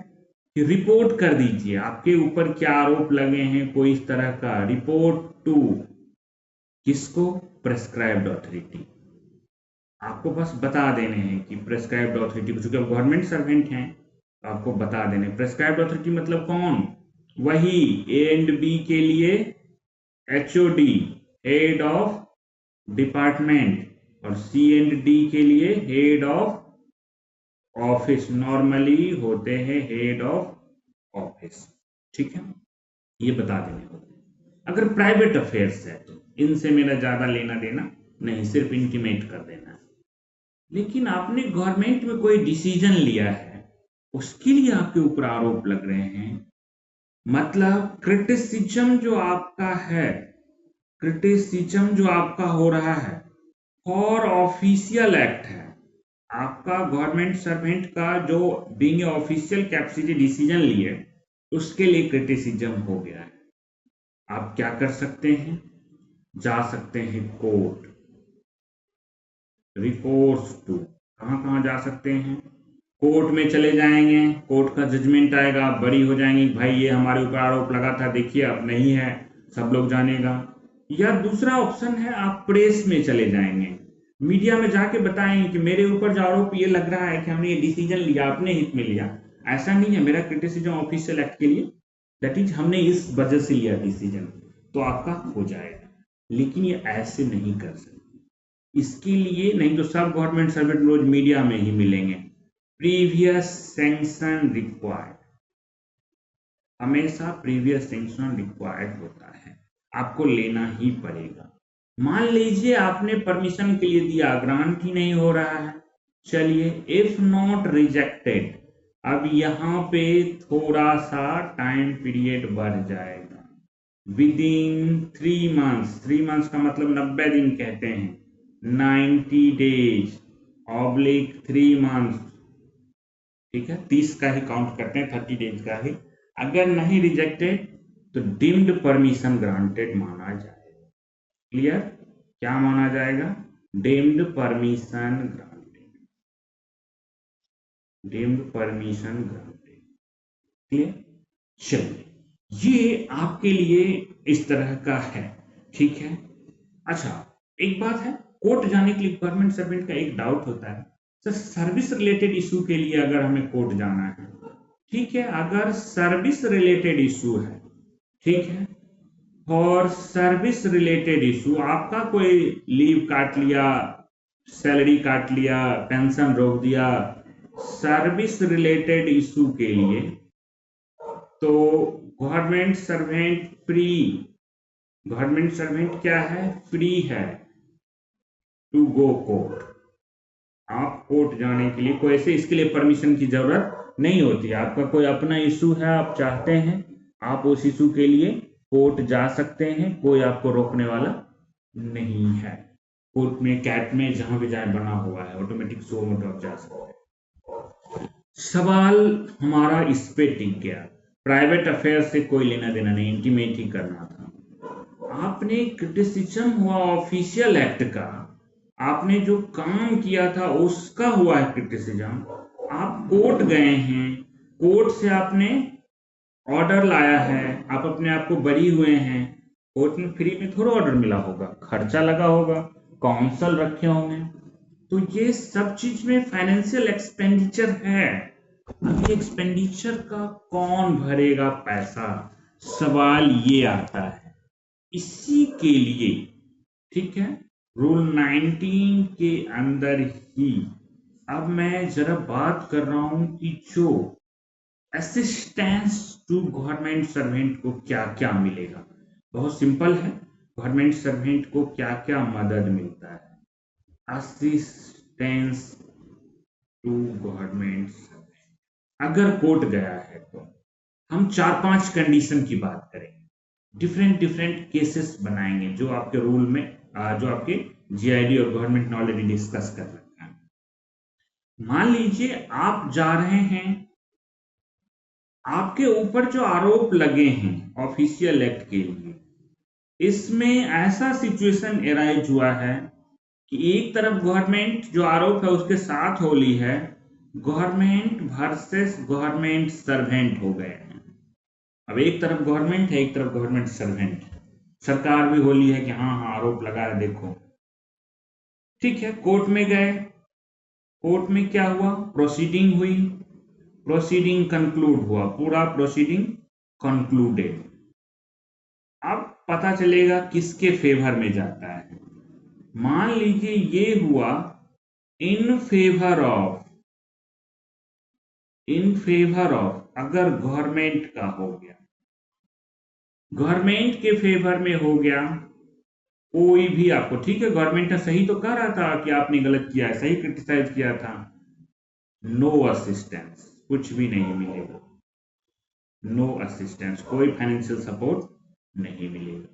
S1: कि रिपोर्ट कर दीजिए, आपके ऊपर क्या आरोप लगे हैं, कोई इस तरह का रिपोर्ट टू किसको, प्रेस्क्राइब्ड अथॉरिटी, आपको बस बता देने हैं कि प्रेस्क्राइब्ड अथॉरिटी को, चूंकि आप गवर्नमेंट सर्वेंट हैं तो आपको बता देने। प्रेस्क्राइब्ड अथॉरिटी मतलब कौन, वही ए एंड बी के लिए HOD हेड ऑफ डिपार्टमेंट, और सी एंड डी के लिए हेड ऑफ ऑफिस, नॉर्मली होते हैं हेड ऑफ ऑफिस, ठीक है, ये बता देने होते हैं। अगर प्राइवेट अफेयर्स है तो इनसे मेरा ज्यादा लेना देना नहीं, सिर्फ इंटीमेट कर देना है। लेकिन आपने गवर्नमेंट में कोई डिसीजन लिया है, उसके लिए आपके ऊपर आरोप लग रहे हैं, मतलब क्रिटिसिज्म जो आपका हो रहा है फॉर ऑफिशियल एक्ट है, आपका गवर्नमेंट सर्वेंट का जो बीइंग ऑफिशियल कैपेसिटी डिसीजन लिए उसके लिए क्रिटिसिज्म हो गया है। आप क्या कर सकते हैं, जा सकते हैं कोर्ट, रिकोर्स टू, कहां कहां जा सकते हैं, कोर्ट में चले जाएंगे, कोर्ट का जजमेंट आएगा, आप बरी हो जाएंगे, भाई ये हमारे ऊपर आरोप लगा था, देखिए अब नहीं है, सब लोग जानेगा। या दूसरा ऑप्शन है, आप प्रेस में चले जाएंगे, मीडिया में जाके बताएंगे कि मेरे ऊपर जो आरोप ये लग रहा है कि हमने ये डिसीजन लिया, अपने हित में लिया, ऐसा नहीं है, मेरा क्रिटिसिज्म ऑफिशियल एक्ट के लिए, दैट इज हमने इस वजह से लिया डिसीजन, तो आपका हो जाएगा। लेकिन ये ऐसे नहीं कर सकते, इसके लिए नहीं तो सब गवर्नमेंट सर्वेंट रोज मीडिया में ही मिलेंगे। प्रीवियस सैंक्शन रिक्वायर्ड, हमेशा प्रीवियस सैंक्शन रिक्वायर्ड होता है, आपको लेना ही पड़ेगा। मान लीजिए आपने परमिशन के लिए दिया, ग्रांट ही नहीं हो रहा है, चलिए इफ नॉट रिजेक्टेड, अब यहाँ पे थोड़ा सा टाइम पीरियड बढ़ जाएगा, विद इन 3 मंथ्स, 3 मंथ्स का मतलब 90 दिन कहते हैं, 90 days ऑब्लिक 3 मंथ्स, ठीक है, 30 का ही काउंट करते हैं, 30 days का ही, अगर नहीं रिजेक्टेड तो डीम्ड परमिशन ग्रांटेड माना जाएगा। क्लियर, क्या माना जाएगा, deemed permission granted, deemed permission granted. Clear, चलिए ये आपके लिए इस तरह का है, ठीक है। अच्छा, एक बात है, कोर्ट जाने के लिए गवर्नमेंट सर्वेंट का एक डाउट होता है, सर सर्विस रिलेटेड इशू के लिए अगर हमें कोर्ट जाना है, ठीक है, अगर सर्विस रिलेटेड इशू है, ठीक है, और सर्विस रिलेटेड इशू, आपका कोई लीव काट लिया, सैलरी काट लिया, पेंशन रोक दिया, सर्विस रिलेटेड इशू के लिए, तो government servant free, government servant क्या है, फ्री है टू गो कोर्ट, आप कोर्ट जाने के लिए कोई ऐसे इसके लिए परमिशन की जरूरत नहीं होती, आपका कोई अपना इशू है, आप चाहते हैं आप उस इशू के लिए कोर्ट जा सकते हैं, कोई आपको रोकने वाला नहीं है। कोर्ट में कैट में जहां भी जाए बना हुआ है, ऑटोमेटिक शो मोड आप जा सकते हैं। सवाल हमारा इस पे टिक गया, प्राइवेट अफेयर से कोई लेना देना नहीं, इंटीमेट ही करना था। आपने क्रिटिसिज्म हुआ ऑफिशियल एक्ट का, आपने जो काम किया था उसका हुआ है क्रिटिसिज्म, आप कोर्ट गए हैं, कोर्ट से आपने ऑर्डर लाया है, आप अपने आप को बरी हुए हैं, कोर्ट में फ्री में थोड़ा ऑर्डर मिला होगा, खर्चा लगा होगा, काउंसल रखे होंगे, तो ये सब चीज में फाइनेंशियल एक्सपेंडिचर है। अब ये एक्सपेंडिचर का कौन भरेगा पैसा, सवाल ये आता है। इसी के लिए, ठीक है, रूल 19 के अंदर ही अब मैं जरा बात कर रहा हूं कि जो असिस्टेंस टू गवर्नमेंट सर्वेंट को क्या क्या मिलेगा। बहुत सिंपल है, गवर्नमेंट सर्वेंट को क्या क्या मदद मिलता है, असिस्टेंस टू गवर्नमेंट सर्वेंट। अगर कोर्ट गया है तो हम 4-5 कंडीशन की बात करेंगे, डिफरेंट डिफरेंट केसेस बनाएंगे जो आपके रूल में, जो आपके जीआईडी और गवर्नमेंट ने ऑलरेडी डिस्कस कर रखा है। मान लीजिए आप जा रहे हैं, आपके ऊपर जो आरोप लगे हैं ऑफिशियल एक्ट के लिए, इसमें ऐसा सिचुएशन एराइज हुआ है कि एक तरफ गवर्नमेंट जो आरोप है उसके साथ होली है, गवर्नमेंट वर्सेस गवर्नमेंट सर्वेंट हो गए हैं। अब एक तरफ गवर्नमेंट है, एक तरफ गवर्नमेंट सर्वेंट, सरकार भी होली है कि हाँ हाँ आरोप लगा है देखो, ठीक है, कोर्ट में गए, कोर्ट में क्या हुआ, प्रोसीडिंग हुई, प्रोसीडिंग कंक्लूड हुआ, पूरा प्रोसीडिंग कंक्लूडेड। अब पता चलेगा किसके फेवर में जाता है। मान लीजिए ये हुआ in favour of, in favour of, अगर गवर्नमेंट का हो गया, गवर्नमेंट के फेवर में हो गया, कोई भी आपको, ठीक है गवर्नमेंट ने सही तो कह रहा था कि आपने गलत किया है, सही क्रिटिसाइज किया था, नो असिस्टेंस, कुछ भी नहीं मिलेगा, नो असिस्टेंस, कोई फाइनेंशियल सपोर्ट नहीं मिलेगा।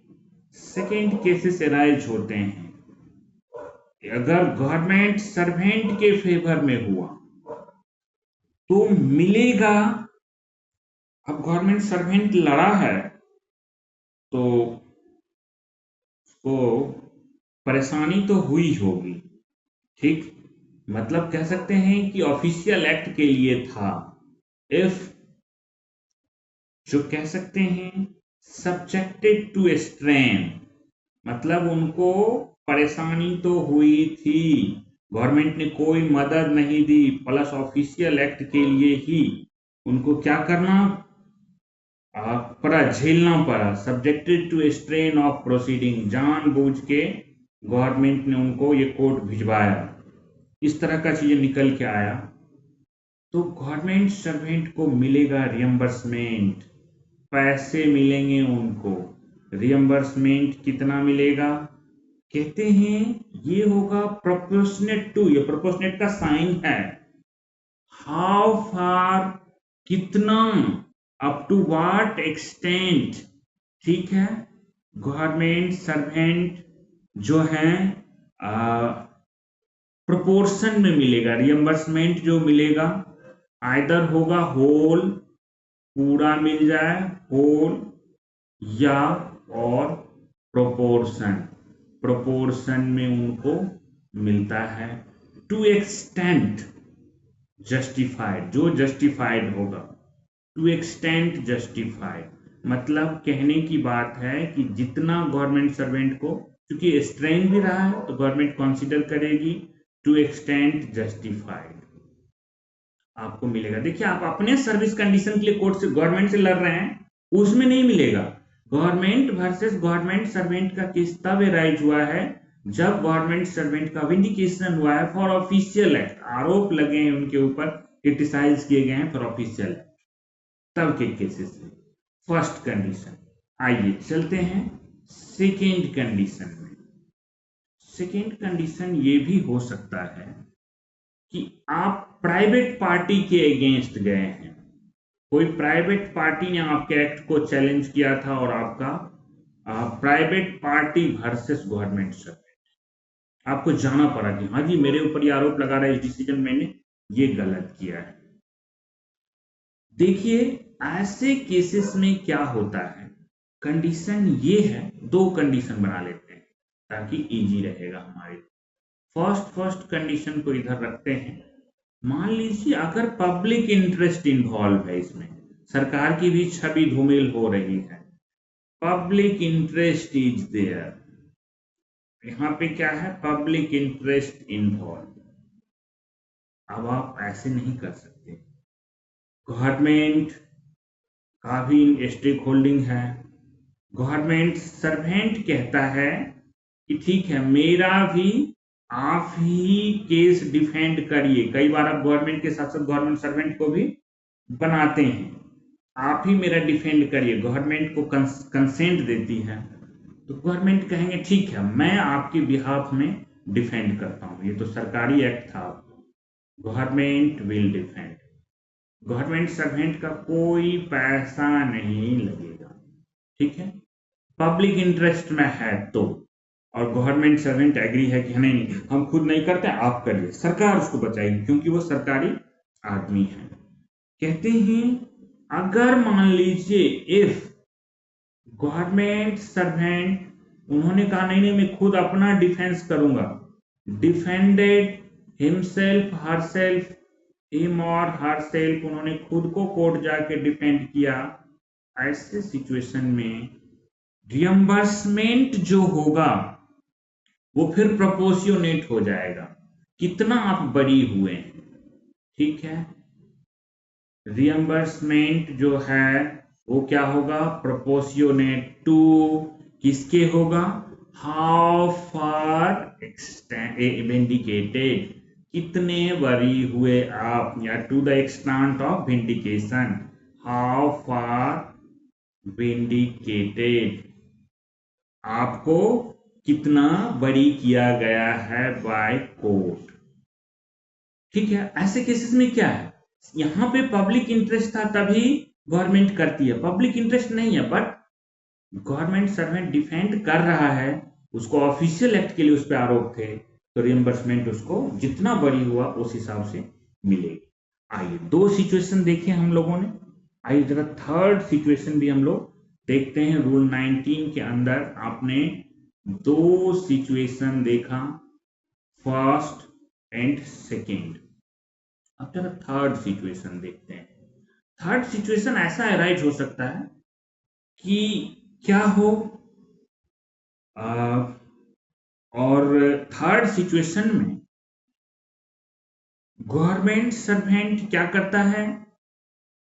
S1: सेकेंड केसेस अराइज होते हैं अगर गवर्नमेंट सर्वेंट के फेवर में हुआ तो मिलेगा। अब गवर्नमेंट सर्वेंट लड़ा है तो उसको परेशानी तो हुई होगी, ठीक, मतलब कह सकते हैं कि ऑफिशियल एक्ट के लिए था, इफ जो कह सकते हैं सब्जेक्टेड टू स्ट्रेन, मतलब उनको परेशानी तो हुई थी, गवर्नमेंट ने कोई मदद नहीं दी, प्लस ऑफिशियल एक्ट के लिए ही उनको क्या करना पड़ा, झेलना पड़ा, subjected to strain of proceeding, जानबूझ के गवर्नमेंट ने उनको ये कोर्ट भिजवाया, इस तरह का चीजें निकल के आया, तो गवर्नमेंट सर्वेंट को मिलेगा रियम्बर्समेंट, पैसे मिलेंगे उनको। रियम्बर्समेंट कितना मिलेगा, कहते हैं ये होगा प्रोपोर्शनेट टू, ये प्रोपोर्शनेट का साइन है, हाउ फार, कितना, अप टू व्हाट एक्सटेंट, ठीक है, गवर्नमेंट सर्वेंट जो है प्रोपोर्शन में मिलेगा, रियम्बर्समेंट जो मिलेगा आइदर होगा होल, पूरा मिल जाए होल, या और प्रोपोर्शन, प्रोपोर्शन में उनको मिलता है, टू एक्सटेंट जस्टिफाइड, जो जस्टिफाइड होगा, टू एक्सटेंट जस्टिफाइड, मतलब कहने की बात है कि जितना गवर्नमेंट सर्वेंट को, क्योंकि स्ट्रेन भी रहा है तो गवर्नमेंट कंसीडर करेगी, टू एक्सटेंट जस्टिफाइड आपको मिलेगा। देखिए आप अपने सर्विस कंडीशन के लिए कोर्ट से, गवर्नमेंट से लड़ रहे हैं, उसमें नहीं मिलेगा। गवर्नमेंट वर्सेस गवर्नमेंट सर्वेंट का केस तब राइज हुआ है जब गवर्नमेंट सर्वेंट का विंडिकेशन हुआ है फॉर ऑफिशियल एक्ट, आरोप लगे हैं उनके ऊपर, क्रिटिसाइज किए गए हैं फॉर ऑफिशियल एक्ट, तब के केसेस में। फर्स्ट कंडीशन, आइए चलते हैं सेकेंड कंडीशन में। सेकेंड कंडीशन ये भी हो सकता है कि आप प्राइवेट पार्टी के अगेंस्ट गए हैं, कोई प्राइवेट पार्टी ने आपके एक्ट को चैलेंज किया था और आपका private party versus government servant, आपको जाना पड़ा कि हाँ जी मेरे ऊपर ये आरोप लगा रहा है, इस डिसीजन मैंने ये गलत किया है। देखिए ऐसे केसेस में क्या होता है, कंडीशन ये है, दो कंडीशन बना लेते हैं ताकि इजी रहेगा हमारे। फर्स्ट कंडीशन को इधर रखते हैं, मान लीजिए अगर पब्लिक इंटरेस्ट इन्वॉल्व है, इसमें सरकार की भी छवि धूमिल हो रही है, पब्लिक इंटरेस्ट इज देयर, यहां पे क्या है, पब्लिक इंटरेस्ट इन्वॉल्व। अब आप ऐसे नहीं कर सकते, गवर्नमेंट का भी स्टेक होल्डिंग है, गवर्नमेंट सर्वेंट कहता है कि ठीक है मेरा भी आप ही केस डिफेंड करिए, कई बार आप गवर्नमेंट के साथ साथ गवर्नमेंट सर्वेंट को भी बनाते हैं, आप ही मेरा डिफेंड करिए, गवर्नमेंट को कंसेंट देती है, तो गवर्नमेंट कहेंगे ठीक है मैं आपके बिहाफ में डिफेंड करता हूं, ये तो सरकारी एक्ट था, government will defend, government servant का कोई पैसा नहीं लगेगा, ठीक है, पब्लिक इंटरेस्ट में है तो, और गवर्नमेंट सर्वेंट एग्री है कि नहीं हम खुद नहीं करते आप करिए, सरकार उसको बचाएगी क्योंकि वो सरकारी आदमी है। कहते हैं अगर मान लीजिए इफ गवर्नमेंट सर्वेंट, उन्होंने कहा नहीं नहीं मैं खुद अपना डिफेंस करूंगा, डिफेंडेड हिमसेल्फ हरसेल्फ, हिम और हरसेल्फ, उन्होंने खुद को कोर्ट जाके डिफेंड किया, ऐसे सिचुएशन में रियम्बर्समेंट जो होगा वो फिर प्रोपोर्शनेट हो जाएगा, कितना आप बरी हुए हैं, ठीक है, रियम्बर्समेंट जो है वो क्या होगा, प्रोपोर्शनेट टू, किसके होगा, हाउ फार विंडिकेटेड, कितने बरी हुए आप, या to the extent of vindication, how far vindicated, आपको कितना बरी किया गया है बाय कोर्ट। ठीक है, ऐसे केसेस में क्या है, यहां पे पब्लिक इंटरेस्ट था तभी गवर्नमेंट करती है, पब्लिक इंटरेस्ट नहीं है बट गवर्नमेंट सर्वेंट डिफेंड कर रहा है, उसको ऑफिशियल एक्ट के लिए उस पर आरोप थे, तो रियम्बर्समेंट उसको जितना बड़ी हुआ उस हिसाब से मिलेगी। आइए दो सिचुएशन देखे हम लोगों ने, आइए जरा थर्ड सिचुएशन भी हम लोग देखते हैं। रूल 19 के अंदर आपने दो सिचुएशन देखा, फर्स्ट एंड सेकेंड। अब जरा थर्ड सिचुएशन देखते हैं। थर्ड सिचुएशन ऐसा अराइज हो सकता है कि क्या हो, और थर्ड सिचुएशन में गवर्नमेंट सर्वेंट क्या करता है,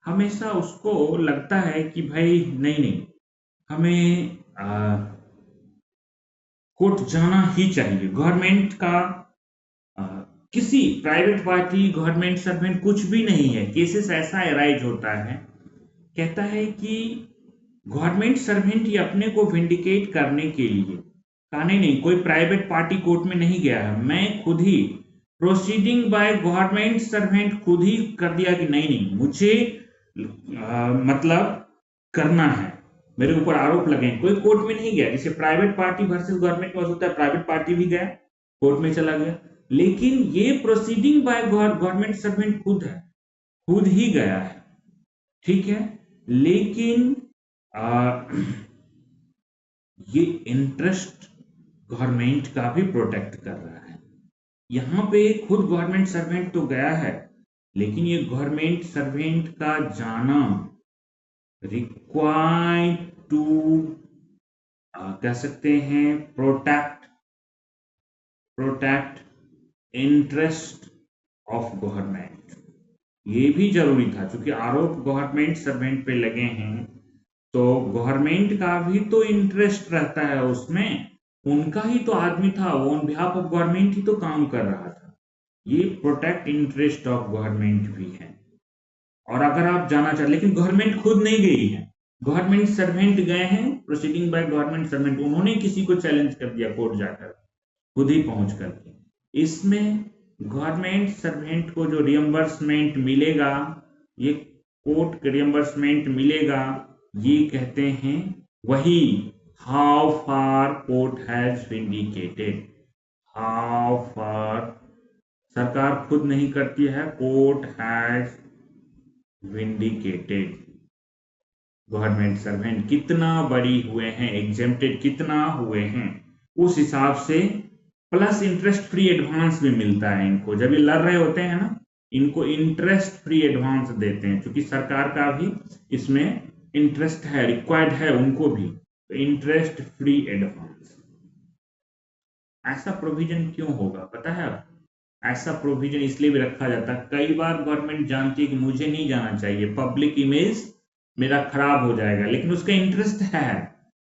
S1: हमेशा उसको लगता है कि भाई नहीं नहीं, हमें कोर्ट जाना ही चाहिए। गवर्नमेंट का किसी प्राइवेट पार्टी गवर्नमेंट सर्वेंट कुछ भी नहीं है, केसेस ऐसा अराइज होता है, कहता है कि गवर्नमेंट सर्वेंट ही अपने को विंडिकेट करने के लिए कहा नहीं नहीं, कोई प्राइवेट पार्टी कोर्ट में नहीं गया है, मैं खुद ही प्रोसीडिंग बाय गवर्नमेंट सर्वेंट खुद ही कर दिया कि नहीं नहीं मुझे मतलब करना है, मेरे ऊपर आरोप लगे, कोई कोर्ट में नहीं गया। जैसे प्राइवेट पार्टी वर्सेस गवर्नमेंट में होता है, प्राइवेट पार्टी भी गया कोर्ट में चला गया, लेकिन ये प्रोसीडिंग बाय गवर्नमेंट सर्वेंट खुद है, खुद ही गया है। ठीक है, लेकिन ये इंटरेस्ट गवर्नमेंट का भी प्रोटेक्ट कर रहा है। यहां पे खुद गवर्नमेंट सर्वेंट तो गया है, लेकिन ये गवर्नमेंट सर्वेंट का जाना रिक्वायर्ड टू कह सकते हैं प्रोटेक्ट इंटरेस्ट ऑफ गवर्नमेंट, ये भी जरूरी था, क्योंकि आरोप गवर्नमेंट सर्वेंट पे लगे हैं, तो गवर्नमेंट का भी तो इंटरेस्ट रहता है उसमें, उनका ही तो आदमी था, वो ऑन बिहाफ ऑफ गवर्नमेंट ही तो काम कर रहा था, ये प्रोटेक्ट इंटरेस्ट ऑफ गवर्नमेंट भी है। और अगर आप जाना चाहते, लेकिन गवर्नमेंट खुद नहीं गई है, गवर्नमेंट सर्वेंट गए हैं, प्रोसीडिंग बाय गवर्नमेंट सर्वेंट, उन्होंने किसी को चैलेंज कर दिया कोर्ट जाकर, खुद ही पहुंच करके, इसमें गवर्नमेंट सर्वेंट को जो रियम्बर्समेंट मिलेगा, ये कोर्ट रियम्बर्समेंट मिलेगा, ये कहते हैं वही how far court has vindicated, how far सरकार खुद नहीं करती है, court has vindicated government servant कितना बड़ी हुए हैं, एग्जेम्प्टेड कितना हुए हैं, उस हिसाब से प्लस इंटरेस्ट फ्री एडवांस भी मिलता है इनको, जब ये लड़ रहे होते हैं ना, इनको इंटरेस्ट फ्री एडवांस देते हैं, क्योंकि सरकार का भी इसमें इंटरेस्ट है, रिक्वायर्ड है उनको भी, तो इंटरेस्ट फ्री एडवांस। ऐसा प्रोविजन क्यों होगा पता है आप, ऐसा प्रोविजन इसलिए भी रखा जाता है, कई बार गवर्नमेंट जानती है कि मुझे नहीं जाना चाहिए, पब्लिक इमेज मेरा खराब हो जाएगा, लेकिन उसका इंटरेस्ट है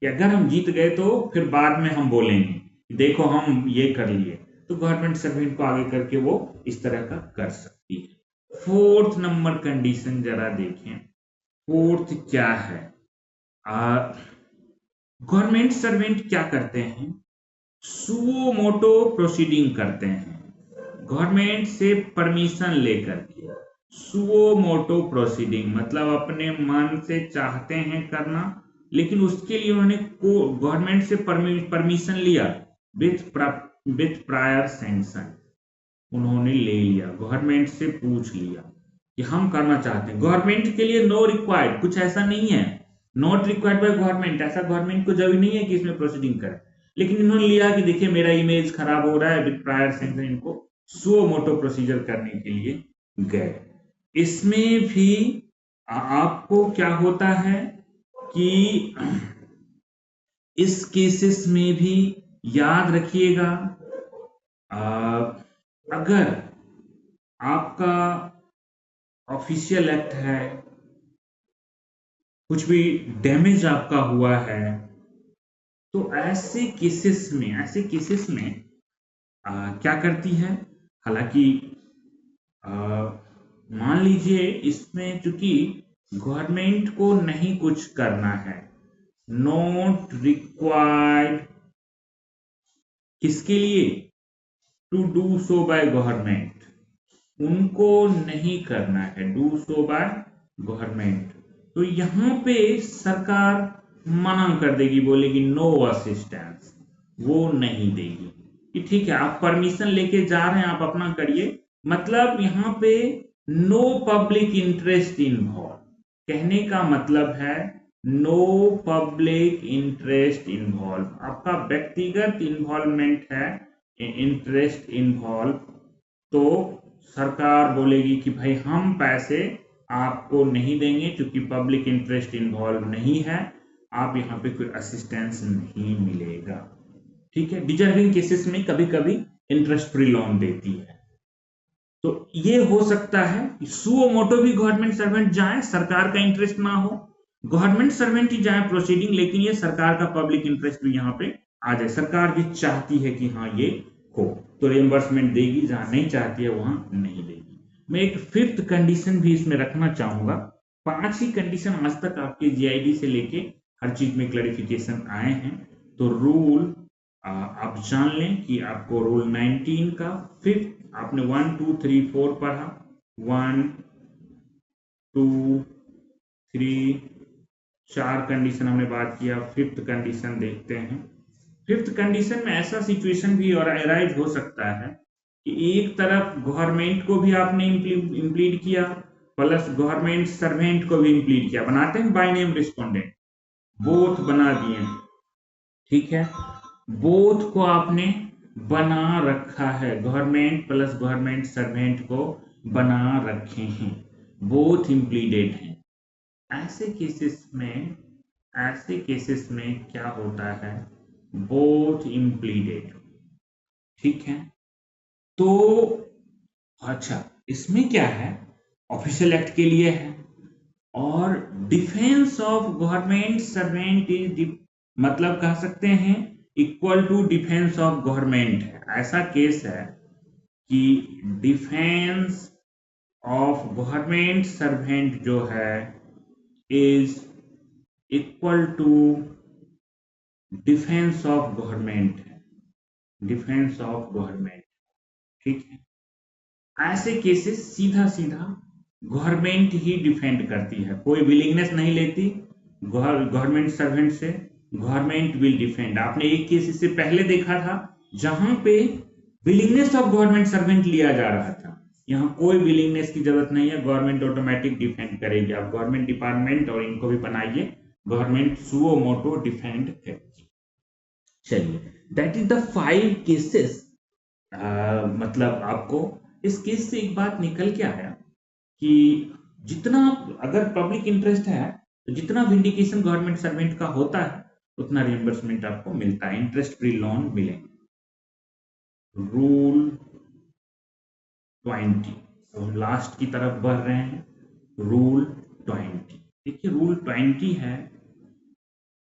S1: कि अगर हम जीत गए तो फिर बाद में हम बोलेंगे देखो हम ये कर लिए, तो गवर्नमेंट सर्वेंट को आगे करके वो इस तरह का कर सकती है। फोर्थ नंबर कंडीशन जरा देखें, फोर्थ क्या है, गवर्नमेंट सर्वेंट क्या करते हैं, सुओ मोटो प्रोसीडिंग करते हैं, गवर्नमेंट से परमिशन लेकर के, सुओ मोटो प्रोसीडिंग मतलब अपने मन से चाहते हैं करना, लेकिन उसके लिए उन्होंने गवर्नमेंट से परमिशन लिया, विथ प्रायर सैंक्शन, उन्होंने ले लिया, गवर्नमेंट से पूछ लिया कि हम करना चाहते हैं, गवर्नमेंट के लिए नो रिक्वायर्ड, कुछ ऐसा नहीं है, नॉट रिक्वायर्ड बाय गवर्नमेंट, ऐसा गवर्नमेंट को जरूरी नहीं है कि इसमें प्रोसीडिंग करें, लेकिन इन्होंने लिया कि देखिए मेरा इमेज खराब हो रहा है, विद प्रायर सैंक्शन इनको सुओ मोटो प्रोसीजर करने के लिए गए। इसमें भी आपको क्या होता है कि इस केसेस में भी याद रखिएगा, अगर आपका ऑफिशियल एक्ट है, कुछ भी डैमेज आपका हुआ है, तो ऐसे केसेस में क्या करती है, हालांकि मान लीजिए इसमें चूंकि गवर्नमेंट को नहीं कुछ करना है, नॉट रिक्वायर्ड, किसके लिए, to do so by government, उनको नहीं करना है, डू सो बाय गवर्नमेंट। तो यहां पे सरकार मना कर देगी, बोलेगी नो असिस्टेंस, वो नहीं देगी कि ठीक है आप परमिशन लेके जा रहे हैं आप अपना करिए, मतलब यहाँ पे नो पब्लिक इंटरेस्ट इन्वॉल्व, कहने का मतलब है नो पब्लिक इंटरेस्ट इन्वॉल्व, आपका व्यक्तिगत इन्वॉल्वमेंट है, इंटरेस्ट इन्वॉल्व, तो सरकार बोलेगी कि भाई हम पैसे आपको नहीं देंगे क्योंकि पब्लिक इंटरेस्ट इन्वॉल्व नहीं है, आप यहाँ पे कोई असिस्टेंस नहीं मिलेगा। ठीक है, डिजर्विंग केसेस में कभी कभी इंटरेस्ट फ्री लोन देती है। तो ये हो सकता है कि सुओ मोटो भी गवर्नमेंट सर्वेंट जाए, सरकार का इंटरेस्ट ना हो, गवर्नमेंट सर्वेंट ही जाए प्रोसीडिंग, लेकिन ये सरकार का पब्लिक इंटरेस्ट भी यहाँ पे आ जाए, सरकार भी चाहती है कि हाँ ये हो तो रिएम्बर्समेंट देगी, जहां नहीं चाहती है वहां नहीं देगी। मैं एक फिफ्थ कंडीशन भी इसमें रखना चाहूंगा, 5 ही कंडीशन आज तक आपके जीआईडी से लेके हर चीज में क्लैरिफिकेशन आए हैं। तो रूल आप जान लें कि आपको रूल 19 का फिफ्थ, आपने 1 2 3 4 पढ़ा, 1 2 3 4 कंडीशन हमने बात किया, फिफ्थ कंडीशन देखते हैं। फिफ्थ कंडीशन में ऐसा सिचुएशन भी और अराइज हो सकता है कि एक तरफ गवर्नमेंट को भी आपने इंप्लीड किया प्लस गवर्नमेंट सर्वेंट को भी इंप्लीड किया, बनाते हैं बाय नेम रिस्पोंडेंट, बोथ बना दिए, ठीक है, बोथ को आपने बना रखा है, गवर्नमेंट प्लस गवर्नमेंट सर्वेंट को बना रखे हैं, बोथ इंप्लीडेड हैं। ऐसे केसेस में क्या होता है, बोथ इंप्लीडेड, ठीक है। तो अच्छा इसमें क्या है, ऑफिशियल एक्ट के लिए है, और defence of government servant is, मतलब कह सकते हैं equal to defence of government है। ऐसा केस है कि डिफेंस ऑफ गवर्नमेंट सर्वेंट जो है is equal to defence of government है, डिफेंस ऑफ गवर्नमेंट, ठीक है। ऐसे केसेस सीधा सीधा गवर्नमेंट ही डिफेंड करती है, कोई विलिंगनेस नहीं लेती गवर्नमेंट सर्वेंट से, गवर्नमेंट विल डिफेंड। आपने एक केस इससे पहले देखा था जहां पे विलिंगनेस ऑफ गवर्नमेंट सर्वेंट लिया जा रहा था, यहाँ कोई विलिंगनेस की जरूरत नहीं है, गवर्नमेंट ऑटोमेटिक डिफेंड करेगी। आप गवर्नमेंट डिपार्टमेंट और इनको भी बनाइए, गवर्नमेंट सुओ मोटो डिफेंड करेगी। चलिए, दैट इज द 5 केसेस। मतलब आपको इस केस से एक बात निकल के आया कि जितना अगर पब्लिक इंटरेस्ट है तो जितना विंडिकेशन गवर्नमेंट सर्वेंट का होता है उतना रिएम्बर्समेंट आपको मिलता है, इंटरेस्ट फ्री लोन मिलेंगे। रूल 20, हम लास्ट की तरफ बढ़ रहे हैं, रूल 20। देखिए रूल 20 है,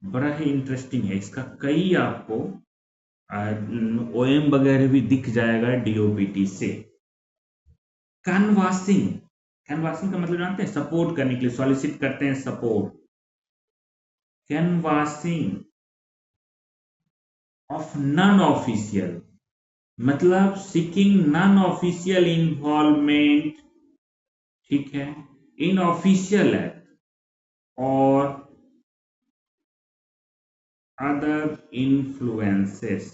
S1: बड़ा ही इंटरेस्टिंग है, इसका कई आपको ओएम वगैरह भी दिख जाएगा डीओपीटी से। कैनवासिंग, कैनवासिंग का मतलब जानते हैं, सपोर्ट करने के लिए, सॉलिसिट करते हैं support, canvassing of non official, मतलब सीकिंग नॉन ऑफिशियल इन्वॉल्वमेंट, ठीक है, इन ऑफिशियल एक्ट और अदर इन्फ्लुएंसेस,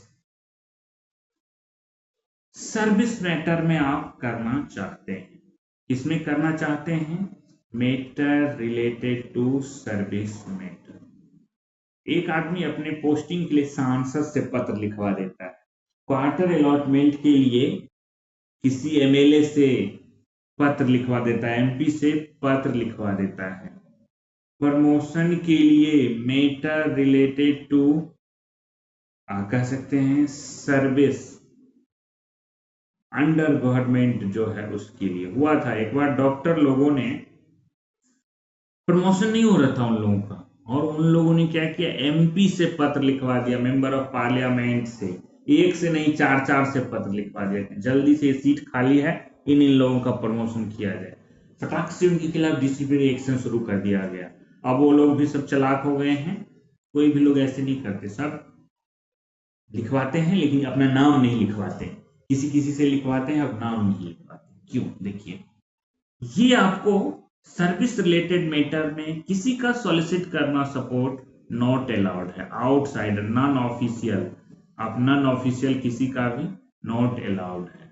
S1: सर्विस मैटर में आप करना चाहते हैं, किसमें करना चाहते हैं, matter related to service matter. एक आदमी अपने पोस्टिंग के लिए सांसद से पत्र लिखवा देता है, क्वार्टर अलॉटमेंट के लिए किसी एमएलए से पत्र लिखवा देता है, एमपी से पत्र लिखवा देता है, प्रमोशन के लिए मैटर रिलेटेड टू कह सकते हैं सर्विस अंडर गवर्नमेंट जो है उसके लिए। हुआ था एक बार, डॉक्टर लोगों ने प्रमोशन नहीं हो रहा था उन लोगों का, और उन लोगों ने क्या किया, एमपी से पत्र लिखवा दिया, मेंबर ऑफ पार्लियामेंट से, एक से नहीं 4 से पत्र लिखवा दिया, जल्दी से सीट खाली है, इन लोगों का प्रमोशन किया जाए। फटाक से उनके खिलाफ डिसिप्लिनरी एक्शन शुरू कर दिया गया। अब वो लोग भी सब चालाक हो गए हैं, कोई भी लोग ऐसे नहीं करते, सब लिखवाते हैं लेकिन अपना नाम नहीं लिखवाते, किसी किसी से लिखवाते हैं, अब नाम नहीं लिखवाते। क्यों? देखिए, ये आपको सर्विस रिलेटेड मैटर में किसी का सॉलिसिट करना सपोर्ट नॉट अलाउड है, आउटसाइडर, नॉन ऑफिशियल, आप नॉन ऑफिशियल किसी का भी नॉट अलाउड है।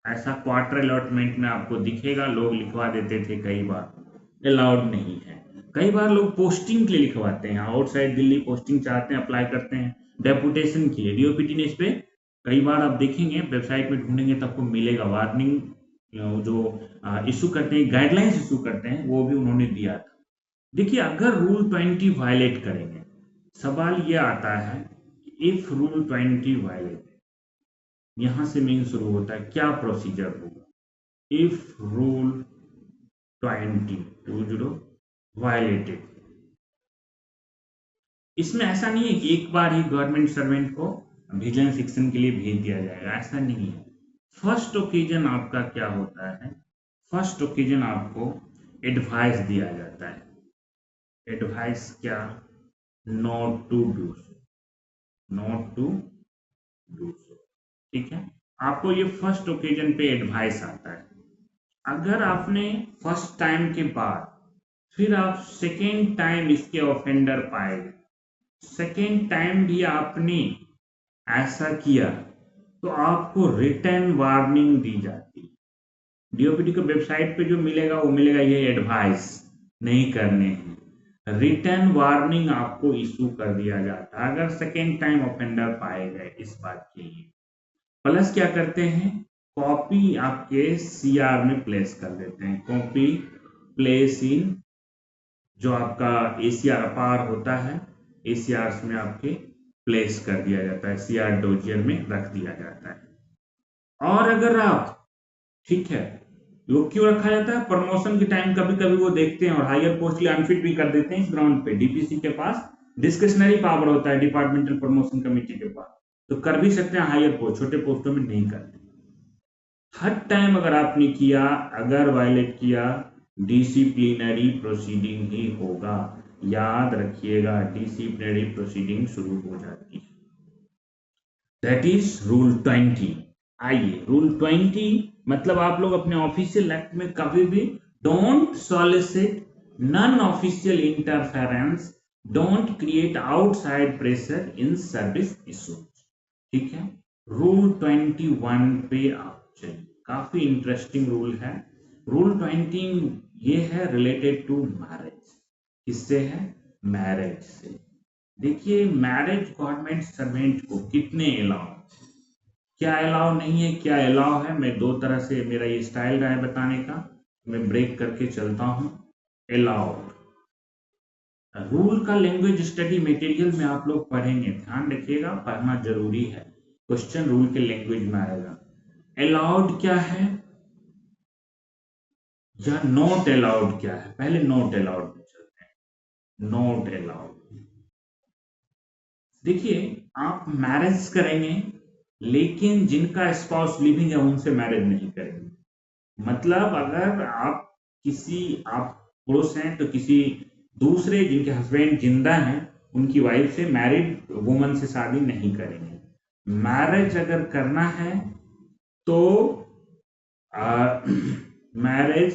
S1: ऐसा क्वार्टर अलॉटमेंट में आपको दिखेगा, लोग लिखवा देते थे, कई बार अलाउड नहीं है। कई बार लोग पोस्टिंग के लिए लिखवाते हैं, आउटसाइड दिल्ली पोस्टिंग चाहते हैं, अप्लाई करते हैं डेपुटेशन के लिए, डीओपीटी ने इस पे कई बार आप देखेंगे वेबसाइट में ढूंढेंगे तो आपको मिलेगा, वार्निंग जो इशू करते हैं, गाइडलाइंस इशू करते हैं, वो भी उन्होंने दिया था। देखिए, अगर रूल 20 वायलेट करेंगे, सवाल ये आता है इफ रूल 20 वायलेट, यहां से मेन शुरू होता है, क्या प्रोसीजर होगा इफ रूल 20 वायलेटेड। इसमें ऐसा नहीं है कि एक बार ही गवर्नमेंट सर्वेंट को विजिलेंस एक्शन के लिए भेज दिया जाएगा, ऐसा नहीं है। फर्स्ट ओकेजन आपका क्या होता है, फर्स्ट ओकेजन आपको एडवाइस दिया जाता है। एडवाइस क्या? Not to do so, not to do so, ठीक है। आपको ये फर्स्ट ओकेजन पे एडवाइस आता है। अगर आपने फर्स्ट टाइम के बाद फिर आप सेकेंड टाइम इसके ऑफेंडर पाए, सेकेंड टाइम भी आपने ऐसा किया, तो आपको रिटर्न वार्निंग दी जाती है। डीओपीटी को वेबसाइट पे जो मिलेगा वो मिलेगा ये एडवाइस नहीं करने हैं, रिटर्न वार्निंग आपको इशू कर दिया जाता है अगर सेकेंड टाइम ऑफेंडर पाए गए इस बात के लिए। प्लस क्या करते हैं, कॉपी आपके सीआर में प्लेस कर देते हैं, कॉपी प्लेस इन जो आपका एसीआर अपार होता है, एसीआर में आपके प्लेस कर दिया जाता है, सीआर डोजियर में रख दिया जाता है। और अगर आप, ठीक है, वो क्यों रखा जाता है, प्रमोशन के टाइम कभी कभी वो देखते हैं और हायर पोस्ट के लिए अनफिट भी कर देते हैं। इस ग्राउंड पे डीपीसी के पास डिस्क्रिशनरी पावर होता है, डिपार्टमेंटल प्रमोशन कमेटी के पास, तो कर भी सकते हैं हायर पोस्ट, छोटे पोस्टों में नहीं करते। हर टाइम अगर आपने किया, अगर वायलेट किया, डिसिप्लिनरी प्रोसीडिंग ही होगा, याद रखिएगा, डिसिप्लिनरी प्रोसीडिंग शुरू हो जाती है। That is rule 20। आइए, रूल 20 मतलब आप लोग अपने ऑफिशियल एक्ट में कभी भी don't solicit non official interference, don't create outside pressure in service issues, ठीक है। रूल 21 पे आप चलिए, काफी इंटरेस्टिंग रूल है। रूल 20 ये है रिलेटेड टू मैरिज। किससे है? मैरिज से। देखिए, मैरिज गवर्नमेंट सर्वेंट को कितने अलाउ, क्या अलाउ नहीं है, क्या अलाउ है, मैं दो तरह से, मेरा ये स्टाइल रहा है बताने का, मैं ब्रेक करके चलता हूं। अलाउड रूल का लैंग्वेज स्टडी मटेरियल में आप लोग पढ़ेंगे, ध्यान रखिएगा, पढ़ना जरूरी है, क्वेश्चन रूल के लैंग्वेज में आएगा। अलाउड क्या है या नॉट अलाउड क्या है, पहले नॉट अलाउड में चलते हैं। नॉट अलाउड, देखिए, आप मैरिज करेंगे लेकिन जिनका स्पाउस लिविंग है उनसे मैरिज नहीं करेंगे। मतलब अगर आप आप पुरुष हैं तो किसी दूसरे जिनके हस्बैंड जिंदा हैं उनकी वाइफ से, मैरिड वुमन से शादी नहीं करेंगे। मैरिज अगर करना है तो मैरिज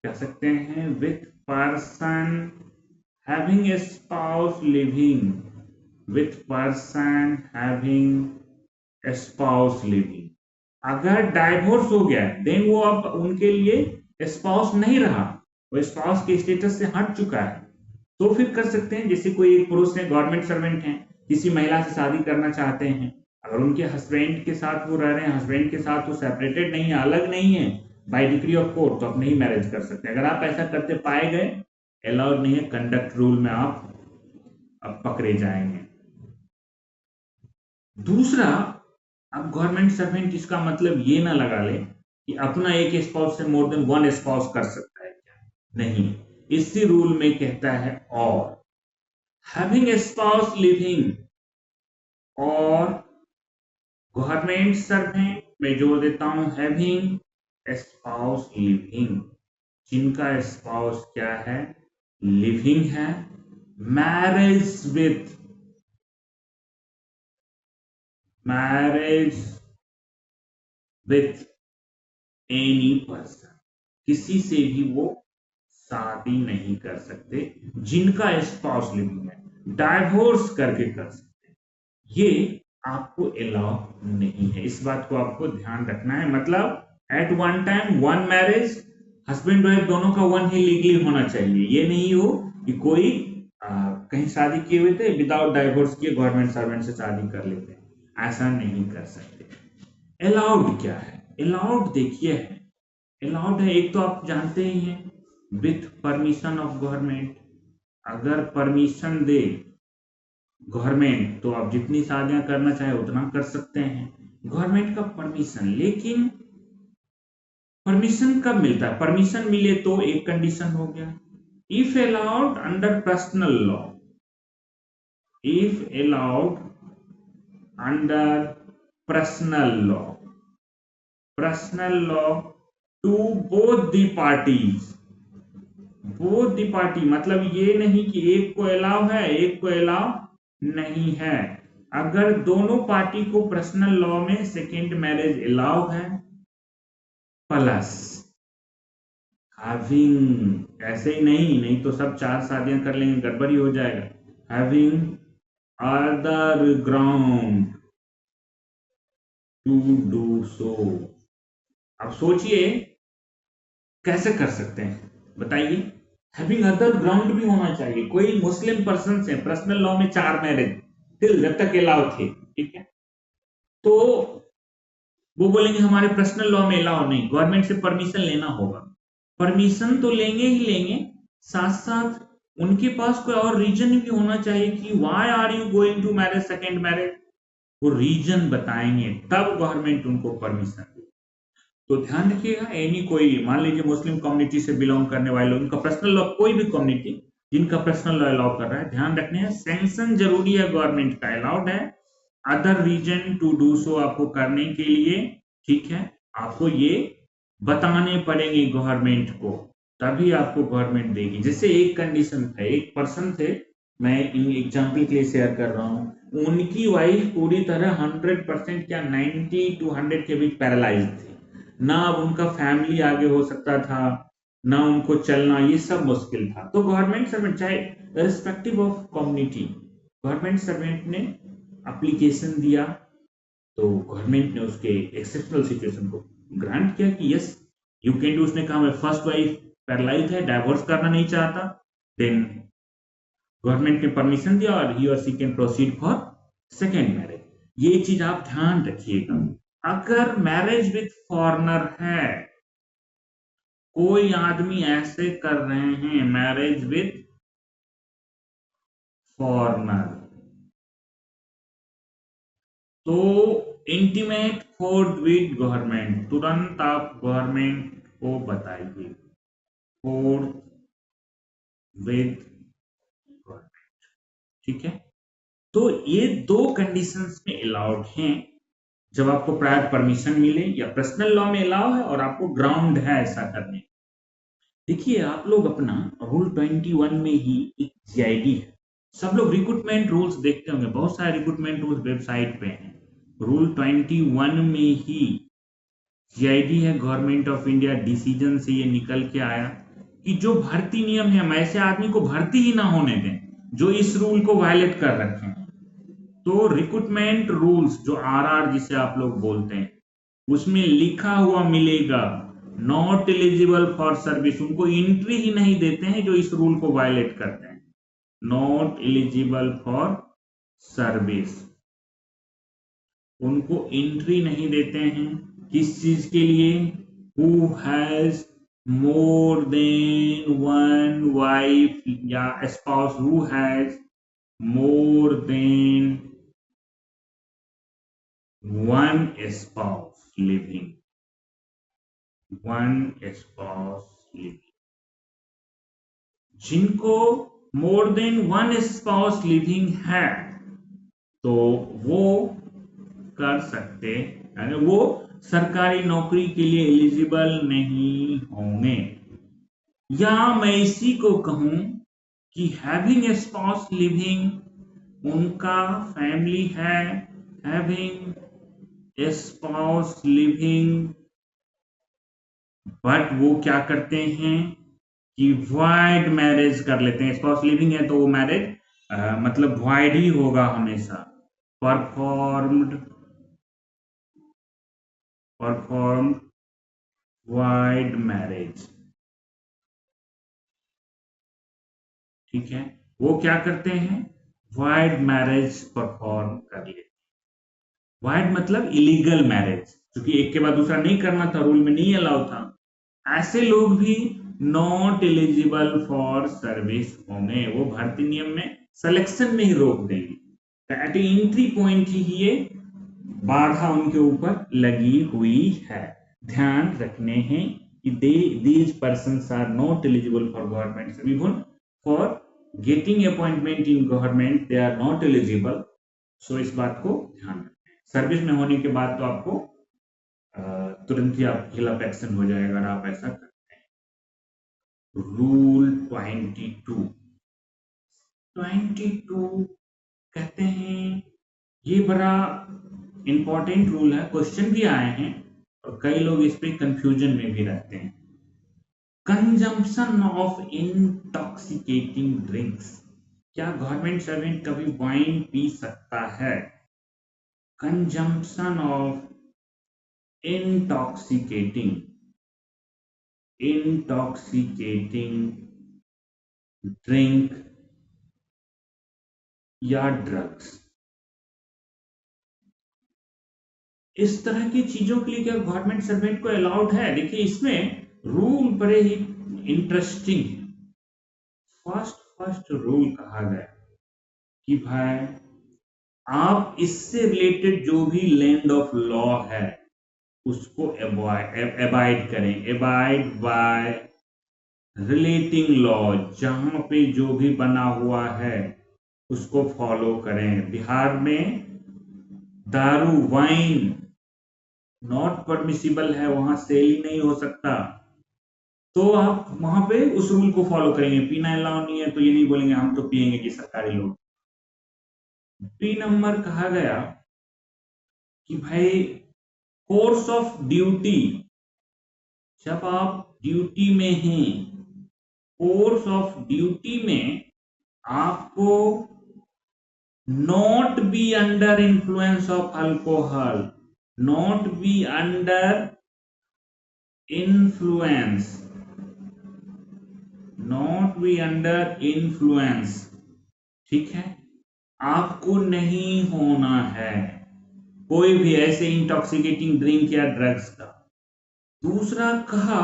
S1: कह सकते हैं with person having a spouse living, with person having a spouse living. अगर डाइवोर्स हो गया देन वो अब उनके लिए स्पाउस नहीं रहा, वो स्पाउस के स्टेटस से हट चुका है, तो फिर कर सकते हैं। जैसे कोई एक पुरुष है, गवर्नमेंट सर्वेंट है, किसी महिला से शादी करना चाहते हैं, अगर उनके हस्बैंड के साथ वो रह रहे हैं, हस्बैंड के साथ वो सेपरेटेड नहीं है, अलग नहीं है बाय डिक्री ऑफ कोर्ट, तो आप नहीं मैरिज कर सकते। अगर आप ऐसा करते पाए गए, अलाउड नहीं है, कंडक्ट रूल में आप अब पकड़े जाएंगे। दूसरा, अब गवर्नमेंट सर्वेंट इसका मतलब ये ना लगा ले कि अपना एक स्पाउस से मोर देन वन स्पाउस कर सकता है क्या, नहीं, इसी रूल में कहता है और हैविंग ए स्पाउस लिविंग, और गवर्नमेंट सर्वेंट में जोड़ देता हूं हैविंग स्पाउस लिविंग, जिनका स्पाउस क्या है, लिविंग है। मैरिज विथ एनी पर्सन, किसी से भी वो शादी नहीं कर सकते जिनका स्पाउस लिविंग है, डाइवोर्स करके कर सकते, ये आपको अलाउ नहीं है। इस बात को आपको ध्यान रखना है। मतलब at one time one marriage, husband wife दोनों का वन ही लीगली होना चाहिए। ये नहीं हो कि कोई कहीं शादी किए हुए थे विदाउट डाइवोर्स किए गवर्नमेंट सर्वेंट से शादी कर लेते हैं, ऐसा नहीं कर सकते। अलाउड क्या है, अलाउड देखिए है, अलाउड है एक तो आप जानते ही हैं विथ परमिशन ऑफ गवर्नमेंट। अगर परमिशन दे गवर्नमेंट तो आप जितनी शादियां करना चाहे उतना कर सकते हैं, गवर्नमेंट का परमिशन। लेकिन परमिशन कब मिलता है, परमिशन मिले तो एक कंडीशन हो गया, if allowed under personal law, if allowed under personal law to both the parties, both the party मतलब ये नहीं कि एक को अलाउ है एक को अलाउ नहीं है। अगर दोनों पार्टी को पर्सनल लॉ में सेकेंड मैरिज अलाउ है, प्लस हैविंग, ऐसे ही नहीं तो सब 4 शादियां कर लेंगे, गड़बड़ी हो जाएगा। Having other ground to do so. अब सोचिए कैसे कर सकते हैं, बताइए। हैविंग अदर ग्राउंड भी होना चाहिए। कोई मुस्लिम पर्सन से पर्सनल लॉ में 4 मैरिज टिल जब तक अलाउ थे, ठीक है, तो वो बोलेंगे हमारे पर्सनल लॉ में अलाउ नहीं, गवर्नमेंट से परमिशन लेना होगा। परमिशन तो लेंगे ही लेंगे, साथ साथ उनके पास कोई और रीजन भी होना चाहिए कि why are you going to marriage second marriage, वो रीजन बताएंगे तब गवर्नमेंट उनको परमिशन दे। तो ध्यान रखिएगा, एनी कोई मान लीजिए मुस्लिम कम्युनिटी से बिलोंग करने वाले लोग, उनका पर्सनल लॉ, कोई भी कम्युनिटी जिनका पर्सनल लॉ अलाउ कर रहा है, ध्यान रखने हैं सैंक्शन जरूरी है गवर्नमेंट का, अलाउड है other reason to do so आपको करने के लिए, ठीक है, आपको ये बताने पड़ेंगे गवर्नमेंट को, तभी आपको गवर्नमेंट देगी। जैसे एक कंडीशन था, एक पर्सन थे, मैं इन एग्जाम्पल के लिए शेयर कर रहा हूँ, उनकी वाइफ पूरी तरह 100% क्या 90 to 100 के बीच पैरालाइज थी, ना अब उनका फैमिली आगे हो सकता था, ना उनको चलना, ये सब मुश्किल था। तो गवर्नमेंट सर्वेंट, चाहे respective of community, government servant ने एप्लीकेशन दिया, तो गवर्नमेंट ने उसके एक्सेप्शनल सिचुएशन को ग्रांट किया कि यस यू कैन डू। उसने कहा मैं फर्स्ट वाइफ पैरालाइज है, डाइवोर्स करना नहीं चाहता, देन गवर्नमेंट ने परमिशन दिया और ही और she can proceed for second marriage. ये चीज आप ध्यान रखिएगा। अगर मैरिज विथ फॉरेनर है, कोई आदमी ऐसे कर रहे हैं मैरिज विथ फॉरेनर, तो इंटीमेट फोर्थ विद गवर्नमेंट, तुरंत आप गवर्नमेंट को बताइए, फोर्थ विद गवर्नमेंट, ठीक है। तो ये 2 कंडीशंस में अलाउड हैं, जब आपको प्रायर परमिशन मिले या पर्सनल लॉ में अलाउ है और आपको ग्राउंड है ऐसा करने। देखिए आप लोग अपना रूल 21 में ही एक जीआईडी है, सब लोग रिक्रूटमेंट रूल्स देखते होंगे, बहुत सारे रिक्रूटमेंट रूल्स वेबसाइट पे हैं। रूल 21 में ही जीआईडी है, गवर्नमेंट ऑफ इंडिया डिसीजन से ये निकल के आया कि जो भर्ती नियम है हम ऐसे आदमी को भर्ती ही ना होने दें जो इस रूल को वायलेट कर रखे हैं। तो रिक्रूटमेंट रूल्स जो आरआर जिसे आप लोग बोलते हैं, उसमें लिखा हुआ मिलेगा नॉट एलिजिबल फॉर सर्विस, उनको एंट्री ही नहीं देते हैं जो इस रूल को वायलेट करते हैं, नॉट एलिजिबल फॉर सर्विस, उनको एंट्री नहीं देते हैं। किस चीज के लिए, who has more than one wife या spouse, who has more than one spouse living, one spouse living, जिनको more than one spouse living है तो वो कर सकते, यानी वो सरकारी नौकरी के लिए एलिजिबल नहीं होंगे। या मैं इसी को कहूं कि हैविंग ए स्पाउस लिविंग, उनका फैमिली है, having a spouse living, but वो क्या करते हैं कि वॉइड मैरिज कर लेते हैं। स्पाउस लिविंग है तो वो मैरिज मतलब वॉइड ही होगा हमेशा। परफॉर्म्ड वॉइड मैरिज, ठीक है। वो क्या करते हैं, वॉइड मैरिज परफॉर्म कर लेते हैं। वॉइड मतलब इलीगल मैरिज, क्योंकि एक के बाद दूसरा नहीं करना था, रूल में नहीं अलाउ था। ऐसे लोग भी नॉट एलिजिबल फॉर सर्विस होंगे, वो भर्ती नियम में सिलेक्शन में ही रोक देंगे। एट एंट्री पॉइंट ही ये बाधा उनके ऊपर लगी हुई है। ध्यान रखने हैं कि these persons are not eligible for government service, for getting appointment in government they are not eligible. So इस बात को ध्यान रखें। सर्विस में होने के बाद तो आपको तुरंत ही आपके खिलाफ एक्शन हो जाएगा अगर आप ऐसा करते हैं। रूल 22 कहते हैं, ये बड़ा इंपॉर्टेंट रूल है, क्वेश्चन भी आए हैं और कई लोग इस पे कंफ्यूजन में भी रहते हैं। कंजम्पशन ऑफ इंटॉक्सिकेटिंग ड्रिंक्स, क्या गवर्नमेंट सर्वेंट कभी वाइन पी सकता है? कंजम्पशन ऑफ इंटॉक्सिकेटिंग ड्रिंक या ड्रग्स, इस तरह की चीजों के लिए क्या गवर्नमेंट सर्वेंट को अलाउड है? देखिए इसमें रूल बड़े ही इंटरेस्टिंग है। फर्स्ट रूल कहा गया कि भाई आप इससे रिलेटेड जो भी लैंड ऑफ लॉ है उसको अबाइड करें। अबाइड बाय रिलेटिंग लॉ, जहां पे जो भी बना हुआ है उसको फॉलो करें। बिहार में दारू वाइन नॉट परमिसिबल है, वहां सेल ही नहीं हो सकता, तो आप वहां पे उस रूल को फॉलो करेंगे। पीना अलाउ नहीं है तो ये नहीं बोलेंगे हम तो पिएंगे कि सरकारी लोग। बी नंबर कहा गया कि भाई कोर्स ऑफ ड्यूटी, जब आप ड्यूटी में हैं, कोर्स ऑफ ड्यूटी में आपको not be under influence of alcohol, not be under influence, not be under influence, ठीक है। आपको नहीं होना है कोई भी ऐसे इंटॉक्सिकेटिंग ड्रिंक या ड्रग्स का। दूसरा कहा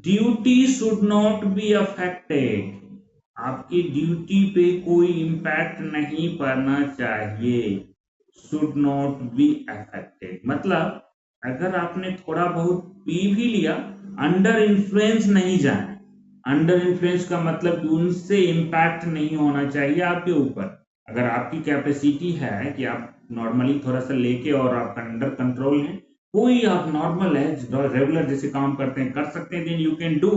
S1: duty should not be affected, आपकी ड्यूटी पे कोई इंपैक्ट नहीं पड़ना चाहिए। शुड नॉट बी अफेक्टेड मतलब अगर आपने थोड़ा बहुत पी भी लिया, अंडर इन्फ्लुएंस नहीं जाए। अंडर इन्फ्लुएंस का मतलब कि उनसे इंपैक्ट नहीं होना चाहिए आपके ऊपर। अगर आपकी कैपेसिटी है कि आप नॉर्मली थोड़ा सा लेके और आप अंडर कंट्रोल है, कोई आप नॉर्मल है रेगुलर जैसे काम करते हैं कर सकते हैं, then you can do.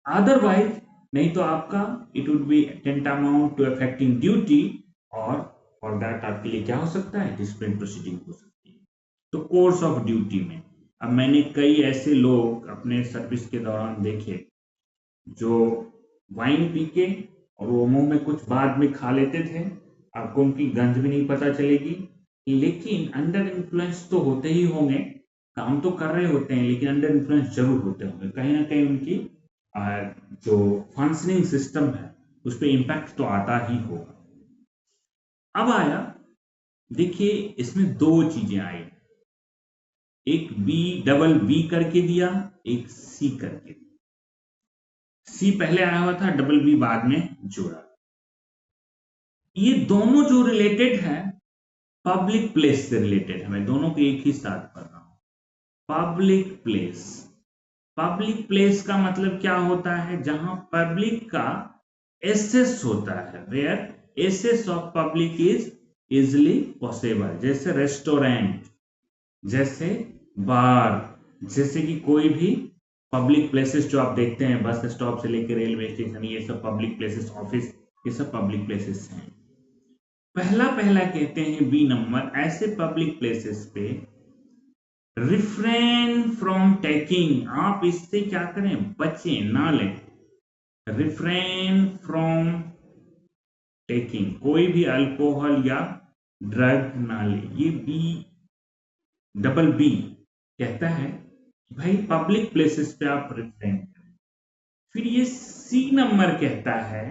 S1: Otherwise नहीं तो आपका it would be tantamount to affecting duty, और फॉर दैट आपके लिए क्या हो सकता है, डिसिप्लिन प्रोसीडिंग हो सकती है। तो कोर्स ऑफ ड्यूटी में अब मैंने कई ऐसे लोग अपने सर्विस के दौरान देखे जो वाइन पी के और वो मुंह में कुछ बाद में खा लेते थे, आपको उनकी गंध भी नहीं पता चलेगी, लेकिन अंडर इन्फ्लुएंस तो होते ही होंगे, काम तो कर रहे होते हैं लेकिन अंडर इन्फ्लुएंस जरूर होते होंगे। कहीं ना कहीं उनकी जो फंक्शनिंग सिस्टम है उस पर इंपैक्ट तो आता ही होगा। अब आया, देखिए इसमें दो चीजें आई, एक डबल बी करके दिया, एक सी करके दिया। सी पहले आया हुआ था, डबल बी बाद में जोड़ा। ये दोनों जो रिलेटेड है पब्लिक प्लेस से रिलेटेड है, मैं दोनों को एक ही साथ पढ़ रहा हूं। पब्लिक प्लेस, पब्लिक प्लेस का मतलब क्या होता है, जहां पब्लिक का एसेस होता है, where access of public is easily possible, जैसे रेस्टोरेंट, जैसे बार, जैसे कि कोई भी पब्लिक प्लेसेस जो आप देखते हैं, बस स्टॉप से लेकर रेलवे स्टेशन, ये सब पब्लिक प्लेसेस, ऑफिस, ये सब पब्लिक प्लेसेस हैं। पहला पहला कहते हैं बी नंबर, ऐसे पब्लिक प्लेसेस पे रिफ्रेन फ्रॉम टेकिंग, आप इससे क्या करें, बचें, ना लें। रिफ्रेन फ्रॉम टेकिंग, कोई भी अल्कोहल या ड्रग ना ले। ये बी, डबल बी कहता है कि भाई पब्लिक प्लेसेस पे आप रिफ्रेन करें। फिर ये सी नंबर कहता है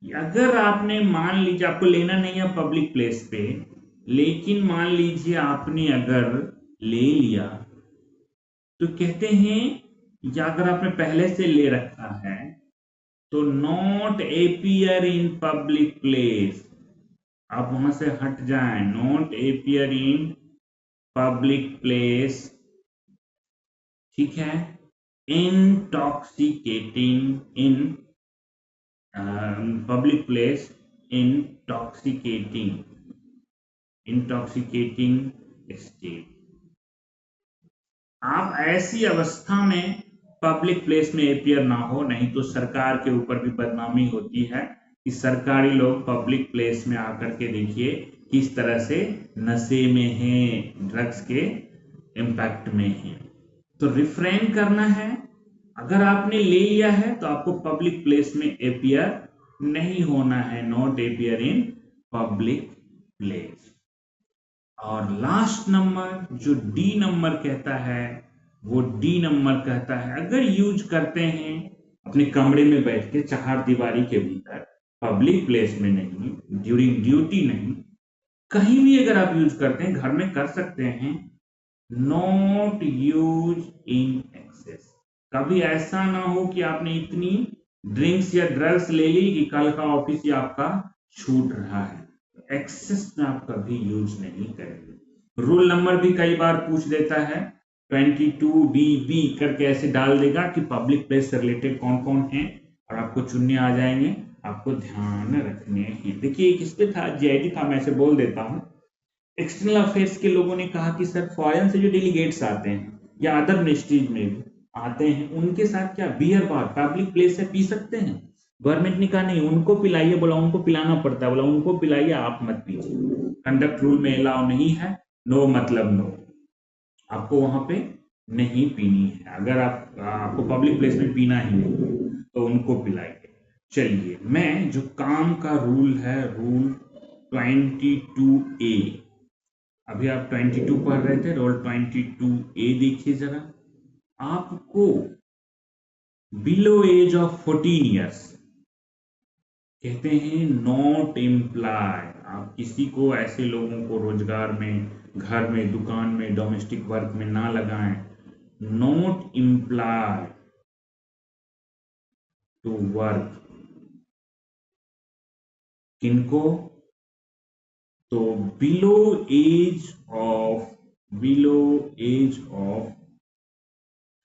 S1: कि अगर आपने, मान लीजिए आपको लेना नहीं है पब्लिक प्लेस पे, लेकिन मान लीजिए आपने अगर ले लिया, तो कहते हैं या अगर आपने पहले से ले रखा है तो not appear in public place, आप वहां से हट जाएं, not appear in public place, ठीक है। Intoxicating in public place, intoxicating state, आप ऐसी अवस्था में पब्लिक प्लेस में अपियर ना हो, नहीं तो सरकार के ऊपर भी बदनामी होती है कि सरकारी लोग पब्लिक प्लेस में आकर के देखिए किस तरह से नशे में हैं, ड्रग्स के इम्पैक्ट में हैं। तो रिफ्रेन करना है, अगर आपने ले लिया है तो आपको पब्लिक प्लेस में अपियर नहीं होना है, not appear in public place. और लास्ट नंबर जो डी नंबर कहता है, वो डी नंबर कहता है अगर यूज करते हैं अपने कमरे में बैठ के चार दीवारी के भीतर, पब्लिक प्लेस में नहीं, ड्यूरिंग ड्यूटी नहीं, कहीं भी अगर आप यूज करते हैं, घर में कर सकते हैं, नॉट यूज इन एक्सेस। कभी ऐसा ना हो कि आपने इतनी ड्रिंक्स या ड्रग्स ले ली कि कल का ऑफिस ही आपका छूट रहा है, एक्सेस में आप कभी यूज नहीं करेंगे। रूल नंबर भी कई बार पूछ देता है, 22BB करके ऐसे डाल देगा कि पब्लिक प्लेस से रिलेटेड कौन कौन है, और आपको चुनने आ जाएंगे, आपको ध्यान रखने हैं। देखिए किस पे था, जीआईटी था, मैं ऐसे बोल देता हूँ। एक्सटर्नल अफेयर्स के लोगों ने कहा कि सर फॉरेन से जो डेलीगेट्स आते हैं या अदर मिनिस्ट्रीज में भी आते हैं, उनके साथ क्या बियर बार पब्लिक प्लेस से पी सकते हैं? गवर्नमेंट ने कहा नहीं, उनको पिलाइए, बोला उनको पिलाना पड़ता है, बोला उनको पिलाइए, आप मत पीजिए, कंडक्ट रूल में अलाउ नहीं है, नो मतलब नो, आपको वहां पे नहीं पीनी है। अगर आपको पब्लिक प्लेस में पीना ही नहीं तो उनको पिलाइए। चलिए, मैं जो काम का रूल है, रूल 22A, अभी आप 22 पढ़ रहे थे, रोल 22A देखिए जरा। आपको बिलो एज ऑफ 14 ईयर्स कहते हैं नॉट एम्प्लॉय, आप किसी को, ऐसे लोगों को रोजगार में, घर में, दुकान में, डोमेस्टिक वर्क में ना लगाएं, नॉट एम्प्लॉय टू वर्क। किनको? तो बिलो एज ऑफ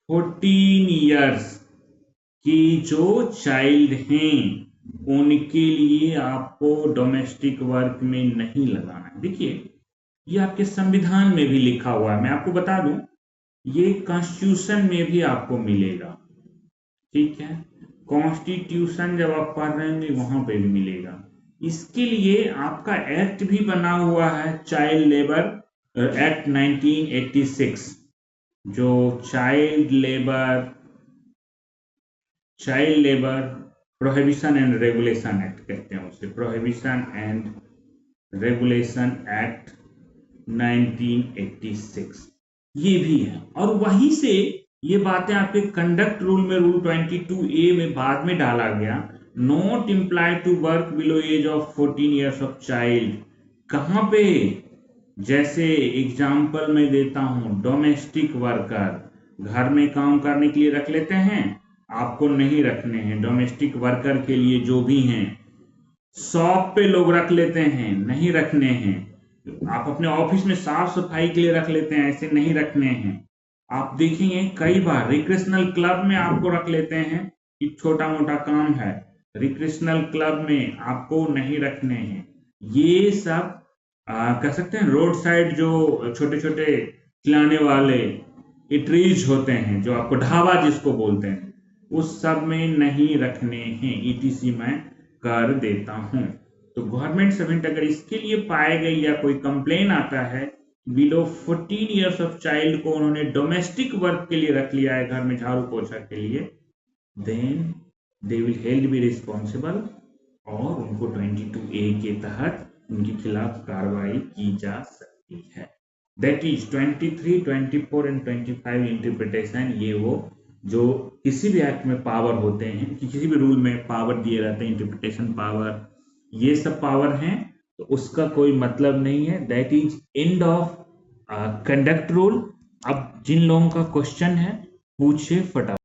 S1: 14 ईयर्स की जो चाइल्ड हैं, उनके लिए आपको डोमेस्टिक वर्क में नहीं लगाना है। देखिए ये आपके संविधान में भी लिखा हुआ है, मैं आपको बता दूं, ये कॉन्स्टिट्यूशन में भी आपको मिलेगा, ठीक है। कॉन्स्टिट्यूशन जब आप पढ़ रहे होंगे वहां पे भी मिलेगा। इसके लिए आपका एक्ट भी बना हुआ है, चाइल्ड लेबर एक्ट 1986, जो child labour prohibition and regulation act कहते हैं उसे, प्रोहिबिशन एंड रेगुलेशन एक्ट 1986, ये भी है। और वहीं से ये बातें आपके कंडक्ट रूल में, रूल 22A में बाद में डाला गया, not employ to work below age of 14 years of child. कहां पे? जैसे एग्जाम्पल मैं देता हूं, डोमेस्टिक वर्कर, घर में काम करने के लिए रख लेते हैं, आपको नहीं रखने हैं। डोमेस्टिक वर्कर के लिए जो भी हैं, शॉप पे लोग रख लेते हैं, नहीं रखने हैं। आप अपने ऑफिस में साफ सफाई के लिए रख लेते हैं, ऐसे नहीं रखने हैं। आप देखेंगे कई बार रिक्रेशनल क्लब में आपको रख लेते हैं कि छोटा मोटा काम है, रिक्रेशनल क्लब में आपको नहीं रखने हैं। ये सब कह सकते हैं रोड साइड जो छोटे छोटे खिलाने वाले इटरीज होते हैं, जो आपको ढाबा जिसको बोलते हैं, उस सब में नहीं रखने हैं, ईटीसी मैं कर देता हूं। तो गवर्नमेंट सर्वेंट अगर इसके लिए पाए गए या कोई कंप्लेन आता है बिलो 14 ईयर्स ऑफ चाइल्ड को उन्होंने डोमेस्टिक वर्क के लिए रख लिया है, घर में झाड़ू पोछा के लिए, then they will held be responsible और उनको 22A के तहत उनके खिलाफ कार्रवाई की जा सकती है। That is 23, 24 and 25 interpretation. ये वो जो किसी भी एक्ट में पावर होते हैं, कि किसी भी रूल में पावर दिए रहते हैं, इंटरप्रिटेशन पावर, ये सब पावर हैं, तो उसका कोई मतलब नहीं है। That is end of conduct rule. अब जिन लोगों का क्वेश्चन है पूछे फटाफट।